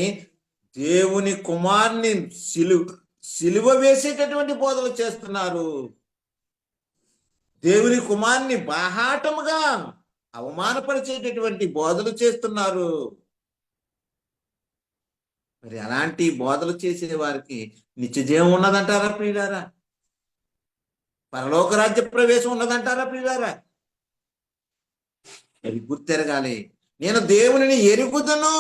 దేవుని కుమారుని సిలువ వేసేటటువంటి బోధలు చేస్తున్నారు. దేవుని కుమారుని బాహాటముగా అవమానపరిచేటటువంటి బోధలు చేస్తున్నారు. మరి అలాంటి బోధలు చేసే వారికి నిత్యజీవం ఉన్నదంటారా ప్రియులారా? పరలోక రాజ్య ప్రవేశం ఉన్నదంటారా ప్రియులారా? అది గుర్తెరగాలి. నేను దేవునిని ఎరుగుదును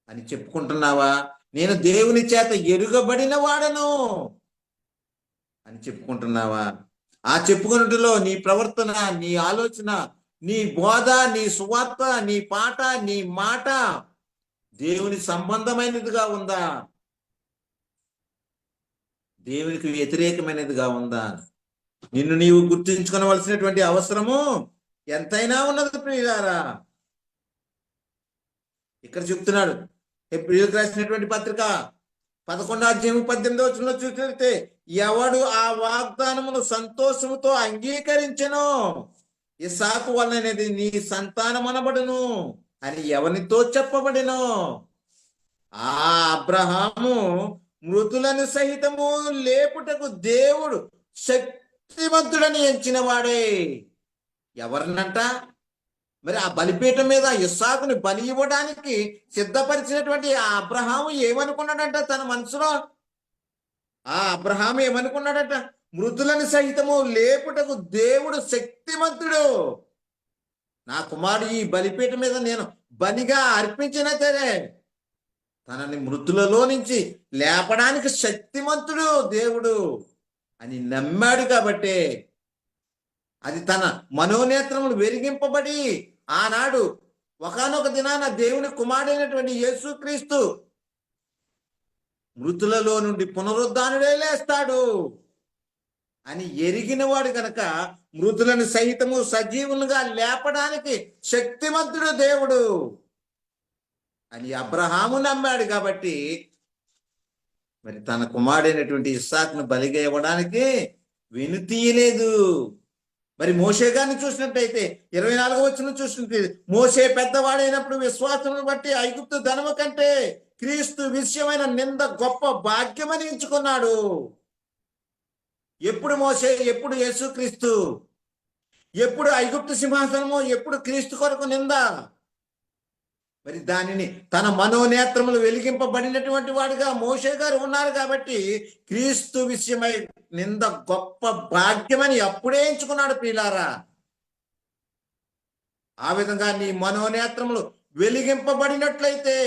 అని చెప్పుకుంటున్నావా? నేను దేవుని చేత ఎరుగబడిన వాడను అని చెప్పుకుంటున్నావా? ఆ చెప్పుకున్నట్టులో నీ ప్రవర్తన, నీ ఆలోచన, నీ బోధ, నీ సువార్త, నీ పాట, నీ మాట దేవుని సంబంధమైనదిగా ఉందా? దేవునికి వ్యతిరేకమైనదిగా ఉందా? నిన్ను నీవు గుర్తించుకోవలసినటువంటి అవసరము ఎంతైనా ఉన్నది ప్రియులారా. ఇక్కడ చెప్తున్నాడు హెబ్రీయులకు రాసినటువంటి పత్రిక 11:18 చూసినట్లయితే, ఎవడు ఆ వాగ్దానమును సంతోషముతో అంగీకరించెనో ఇస్సాకు వలననేది నీ సంతానమనబడును అని ఎవరితో చెప్పబడినో ఆ అబ్రహాము మృతులను సహితము లేపుటకు దేవుడు శక్తివంతుడని ఎంచిన వాడే. ఎవరినంట? మరి ఆ బలిపీఠం మీద ఇస్సాకుని బలి ఇవ్వడానికి సిద్ధపరిచినటువంటి ఆ అబ్రహాము ఏమనుకున్నాడంట తన మనసులో? ఆ అబ్రహాము ఏమనుకున్నాడట? మృతులను సహితము లేపుటకు దేవుడు శక్తిమంతుడు. నా కుమారుడు ఈ బలిపీఠం మీద నేను బలిగా అర్పించిన సరే తనని మృతులలో నుంచి లేపడానికి శక్తిమంతుడు దేవుడు అని నమ్మాడు. కాబట్టి అది తన మనోనేత్రములు వెలిగింపబడి ఆనాడు ఒకానొక దినాన దేవుని కుమారుడైనటువంటి యేసుక్రీస్తు మృతులలో నుండి పునరుద్ధానుడే లేస్తాడు అని ఎరిగినవాడు కనుక మృతులను సహితము సజీవులుగా లేపడానికి శక్తిమంతుడు దేవుడు అని అబ్రహాము నమ్మాడు. కాబట్టి మరి తన కుమారుడైనటువంటి ఇస్సాకును బలిగా ఇవ్వడానికి వెనుతీయలేదు. మరి మోషే గారిని చూసినట్టయితే 24వ వచనం చూసినట్టు, మోషే పెద్దవాడైనప్పుడు విశ్వాసమును బట్టి ఐగుప్తు ధనము కంటే క్రీస్తు విషయమైన నింద గొప్ప భాగ్యమని ఎంచుకున్నాడు. ఎప్పుడు మోషే, ఎప్పుడు యేసుక్రీస్తు? ఎప్పుడు ఐగుప్తు సింహాసనము, ఎప్పుడు క్రీస్తు కొరకు నింద? మరి దానిని తన మనోనేత్రములు వెలిగింపబడినటువంటి వాడుగా మోషే గారు ఉన్నారు. కాబట్టి క్రీస్తు విషయమై నింద గొప్ప భాగ్యమని అప్పుడే ఎంచుకున్నాడు ప్రియులారా. ఆ విధంగా నీ మనోనేత్రములు వెలిగింపబడినట్లయితే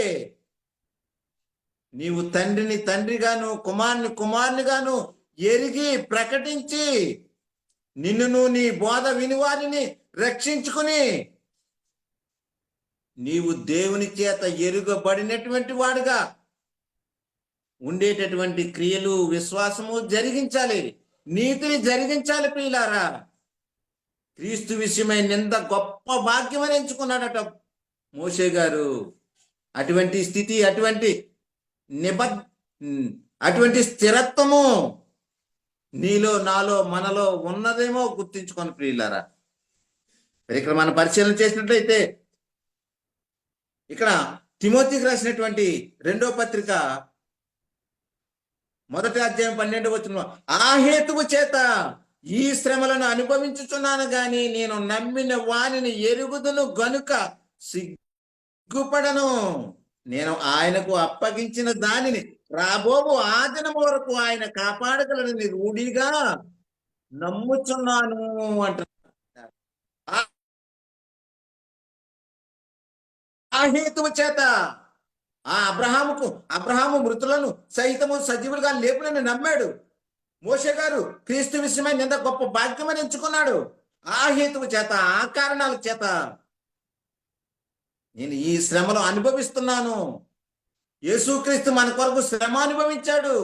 నీవు తండ్రిని తండ్రిగాను, కుమారుని కుమారునిగాను ఎరిగి ప్రకటించి నిన్నును నీ బోధ వినివారిని రక్షించుకుని నీవు దేవుని చేత ఎరుగబడినటువంటి వాడుగా ఉండేటటువంటి క్రియలు, విశ్వాసము జరిగించాలి, నీతిని జరిగించాలి ప్రియులారా. క్రీస్తు విషయమై నింద గొప్ప భాగ్యమని ఎంచుకున్నాడట మోషే గారు. అటువంటి స్థితి, అటువంటి స్థిరత్వము నీలో, నాలో, మనలో ఉన్నదేమో గుర్తించుకొని ప్రియులారా. ఇక్కడ మనం పరిశీలన చేసినట్లయితే ఇక్కడ తిమోతికి రాసినటువంటి 2వ పత్రిక 1వ అధ్యాయం 12వ వచనంలో, ఆ హేతువు చేత ఈ శ్రమలను అనుభవించుచున్నాను గాని నేను నమ్మిన వానిని ఎరుగుదును గనుక సిగ్గుపడను. నేను ఆయనకు అప్పగించిన దానిని రాబోవు ఆ దినం వరకు ఆయన కాపాడగలని రూఢిగా నమ్ముచున్నాను అంటున్నారు. ఆ హేతువు చేత అబ్రహాము మృతులను సైతము సజీవులుగా లేపునని నమ్మాడు. మోషే గారు క్రీస్తు విషయమై నింద గొప్ప భాగ్యమని ఎంచుకున్నాడు. ఆ హేతువు చేత, ఆ కారణాల చేత నేను ఈ శ్రమలో అనుభవిస్తున్నాను. యేసుక్రీస్తు మన కొరకు శ్రమ అనుభవించాడు.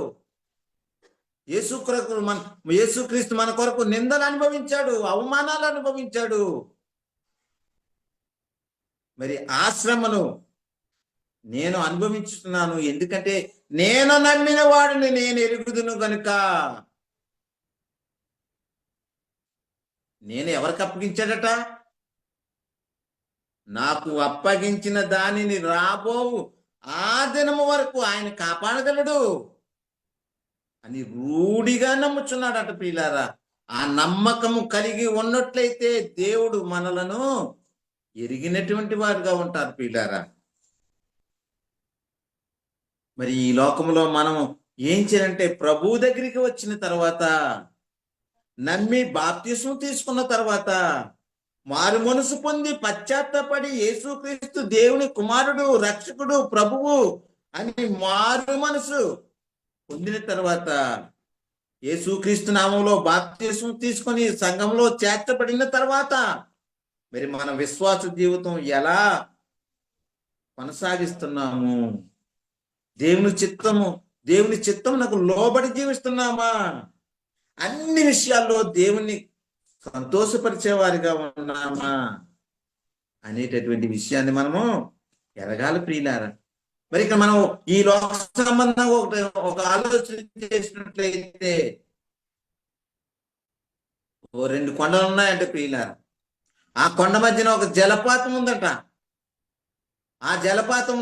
యేసుక్రీస్తు మన కొరకు నిందలు అనుభవించాడు, అవమానాలు అనుభవించాడు. మరి ఆ శ్రమను నేను అనుభవించుతున్నాను. ఎందుకంటే నేను నమ్మిన వాడిని నేను ఎరుగుదును గనుక. నేను ఎవరికి అప్పగించాడట? నాకు అప్పగించిన దానిని రాబోవు ఆ దినము వరకు ఆయన కాపాడగలడు అని రూఢిగా నమ్ముచున్నాడట ప్రియులారా. ఆ నమ్మకము కలిగి ఉన్నట్లయితే దేవుడు మనలను ఎరిగినటువంటి వారుగా ఉంటారు ప్రియులారా. మరి ఈ లోకంలో మనం ఏం చేయాలంటే ప్రభు దగ్గరికి వచ్చిన తర్వాత, నమ్మి బాప్తిస్మం తీసుకున్న తర్వాత, మారు మనసు పొంది పశ్చాత్తపడి యేసుక్రీస్తు దేవుని కుమారుడు, రక్షకుడు, ప్రభువు అని మారు మనసు పొందిన తర్వాత, యేసుక్రీస్తు నామంలో బాప్తిస్మం తీసుకొని సంఘంలో చేర్చబడిన తర్వాత, మరి మన విశ్వాస జీవితం ఎలా కొనసాగిస్తున్నాము? దేవుని చిత్తం నాకు లోబడి జీవిస్తున్నామా? అన్ని విషయాల్లో దేవుణ్ణి సంతోషపరిచేవారిగా ఉన్నామా అనేటటువంటి విషయాన్ని మనము ఎరగాలి ప్రియులారా. మరి ఇక్కడ మనం ఈ లోక సంబంధంగా ఒక ఆలోచన చేసినట్లయితే, ఓ 2 కొండలు ఉన్నాయంటే ప్రియులారా, ఆ కొండ మధ్యన ఒక జలపాతం ఉందట. ఆ జలపాతం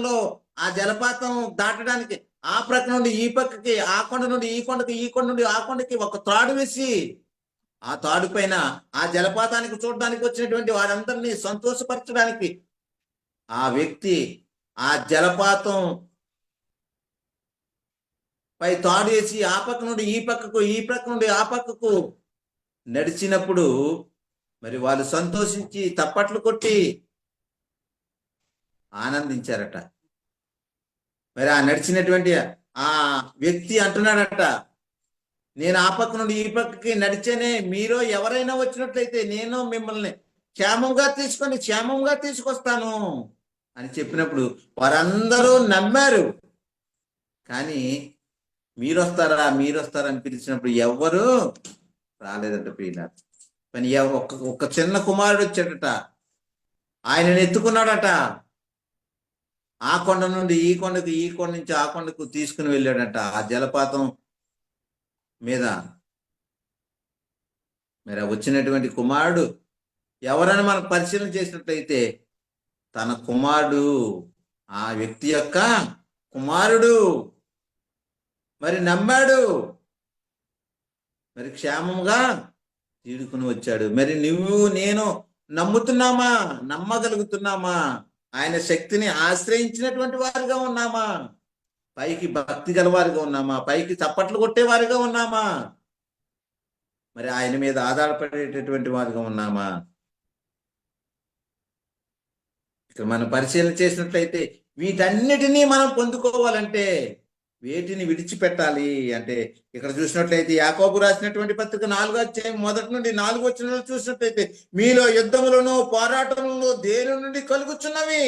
దాటడానికి ఆ ప్రక్క నుండి ఈ పక్కకి, ఆ కొండ నుండి ఈ కొండకి, ఈ కొండ నుండి ఆ కొండకి ఒక తాడు వేసి, ఆ తాడు పైన ఆ జలపాతానికి చూడడానికి వచ్చినటువంటి వారందరినీ సంతోషపరచడానికి ఆ వ్యక్తి ఆ జలపాతం పై తాడు వేసి ఆ పక్క నుండి ఈ పక్కకు, ఈ పక్క నుండి ఆ పక్కకు నడిచినప్పుడు మరి వాళ్ళు సంతోషించి తప్పట్లు కొట్టి ఆనందించారట. మరి ఆ నడిచినటువంటి ఆ వ్యక్తి అంటున్నాడట, నేను ఆ పక్క నుండి ఈ పక్కకి నడిచేనే, మీరు ఎవరైనా వచ్చినట్లయితే నేను మిమ్మల్ని క్షేమంగా తీసుకొస్తాను అని చెప్పినప్పుడు వారందరూ నమ్మారు. కానీ మీరొస్తారా అని పిలిచినప్పుడు ఎవ్వరు రాలేదంట ప్రియులారా. కానీ ఒక చిన్న కుమారుడు వచ్చాడట, ఆయనను ఎత్తుకున్నాడట. ఆ కొండ నుండి ఈ కొండకు, ఈ కొండ నుంచి ఆ కొండకు తీసుకుని వెళ్ళాడట ఆ జలపాతం మీద. మరి వచ్చినటువంటి కుమారుడు ఎవరని మనకు పరిశీలన చేసినట్లయితే తన కుమారుడు, ఆ వ్యక్తి యొక్క కుమారుడు. మరి నమ్మాడు, మరి క్షేమంగా తీడుకుని వచ్చాడు. మరి నువ్వు నేను నమ్మగలుగుతున్నామా? ఆయన శక్తిని ఆశ్రయించినటువంటి వారిగా ఉన్నామా? పైకి భక్తి గలవారిగా ఉన్నామా? పైకి చప్పట్లు కొట్టేవారిగా ఉన్నామా? మరి ఆయన మీద ఆధారపడేటటువంటి వారిగా ఉన్నామా? ఇక్కడ మనం పరిశీలన చేసినట్లయితే వీటన్నిటినీ మనం పొందుకోవాలంటే వేటిని విడిచిపెట్టాలి అంటే, ఇక్కడ చూసినట్లయితే యాకోబు రాసినటువంటి పత్రిక 4వ అధ్యాయం 1 నుండి 4 వచనాలు చూసినట్లయితే, మీలో యుద్ధములను పోరాటములను దేని నుండి కలుగుచున్నవి?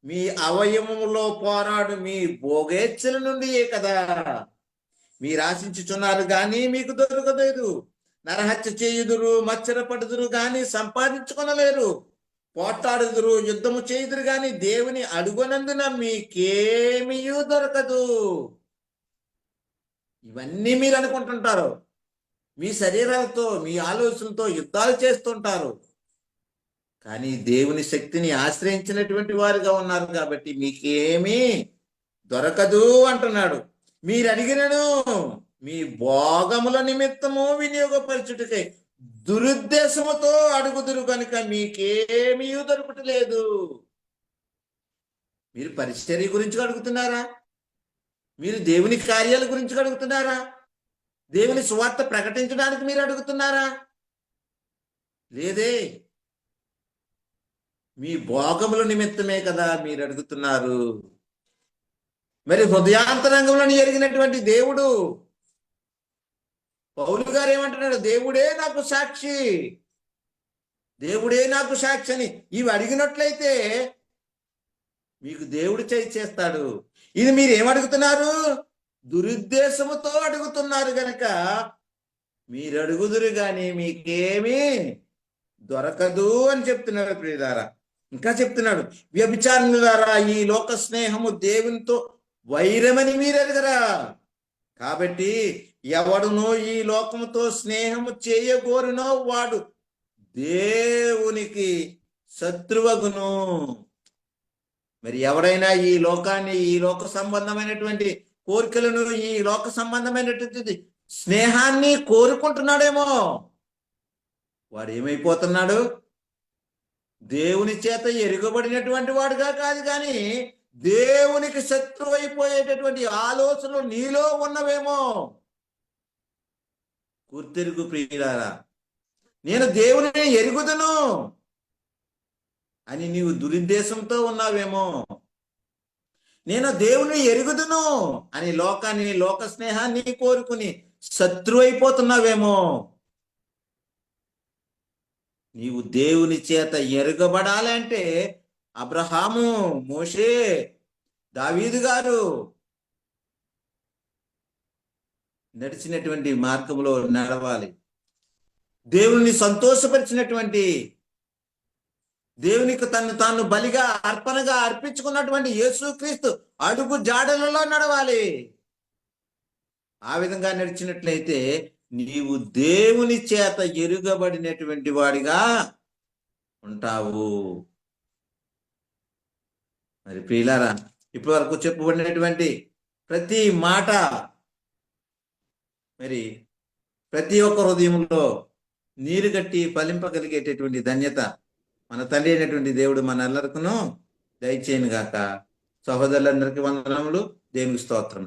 మీ అవయవములో పోరాడు మీ భోగేచ్ఛల నుండియే కదా. మీరు ఆశించుచున్నారు కానీ మీకు దొరకలేదు, నరహత్య చేయుదురు, మచ్చరపడుదురు కానీ సంపాదించుకొనలేరు, పోట్లాడుదురు, యుద్ధము చేయుదురు కానీ దేవుని అడుగునందున మీకేమీ దొరకదు. ఇవన్నీ మీరు అనుకుంటుంటారు, మీ శరీరాలతో మీ ఆలోచనలతో యుద్ధాలు చేస్తుంటారు. కానీ దేవుని శక్తిని ఆశ్రయించినటువంటి వారుగా ఉన్నారు కాబట్టి మీకేమీ దొరకదు అంటున్నాడు. మీరు అడిగినను మీ భోగముల నిమిత్తము వినియోగపరచుటకై దురుద్దేశముతో అడుగుదురు కనుక మీకేమీ దొరకట్లేదు. మీరు పరిచర్య గురించి అడుగుతున్నారా? మీరు దేవుని కార్యాల గురించి అడుగుతున్నారా? దేవుని సువార్త ప్రకటించడానికి మీరు అడుగుతున్నారా? లేదే. మీ భోగముల నిమిత్తమే కదా మీరు అడుగుతున్నారు. మరి హృదయాంతరంగంలో ఎరిగినటువంటి దేవుడు పౌలు గారు ఏమంటున్నాడు? దేవుడే నాకు సాక్షి అని ఇవి అడిగినట్లయితే మీకు దేవుడు చేస్తాడు. ఇది మీరు ఏమడుగుతున్నారు? దురుద్దేశముతో అడుగుతున్నారు గనక మీరు అడుగుదురు గాని మీకేమీ దొరకదు అని చెప్తున్నాడు ప్రియులారా. ఇంకా చెప్తున్నాడు, వ్యభిచారులారా, ఈ లోక స్నేహము దేవునితో వైరమని మీరు ఎరగరా. కాబట్టి ఎవడునో ఈ లోకముతో స్నేహము చేయగోరునో వాడు దేవునికి శత్రువగును. మరి ఎవడైనా ఈ లోకాన్ని, ఈ లోక సంబంధమైనటువంటి కోరికలను, ఈ లోక సంబంధమైనటువంటి స్నేహాన్ని కోరుకుంటున్నాడేమో, వాడు ఏమైపోతున్నాడు? దేవుని చేత ఎరుగబడినటువంటి వాడుగా కాదు, కానీ దేవునికి శత్రువు అయిపోయేటటువంటి ఆలోచనలు నీలో ఉన్నవేమో. గుర్తెరుగు ప్రియులారా, నేను దేవుని ఎరుగుదును అని నీవు దురుద్దేశంతో ఉన్నావేమో. నేను దేవుని ఎరుగుదును అని లోకాన్ని, లోక స్నేహాన్ని కోరుకుని శత్రువు అయిపోతున్నావేమో. నీవు దేవుని చేత ఎరుగబడాలంటే అబ్రహాము, మోషే, దావీదు గారు నడిచినటువంటి మార్గంలో నడవాలి. దేవుని సంతోషపరిచినటువంటి, దేవునికి తను తాను బలిగా, అర్పణగా అర్పించుకున్నటువంటి యేసుక్రీస్తు అడుగు జాడలలో నడవాలి. ఆ విధంగా నడిచినట్లయితే నీవు దేవుని చేత ఎరుగబడినటువంటి వాడిగా ఉంటావు. మరి ప్రియులారా, ఇప్పటి వరకు చెప్పబడినటువంటి ప్రతి మాట మరి ప్రతి ఒక్క హృదయంలో నీరు కట్టి ఫలింపగలిగేటటువంటి ధన్యత మన తండ్రి అయినటువంటి దేవుడు మనెల్లరికను దయచేయను గాక. సహోదరులందరికీ వందనములు. దేవునికి స్తోత్రం.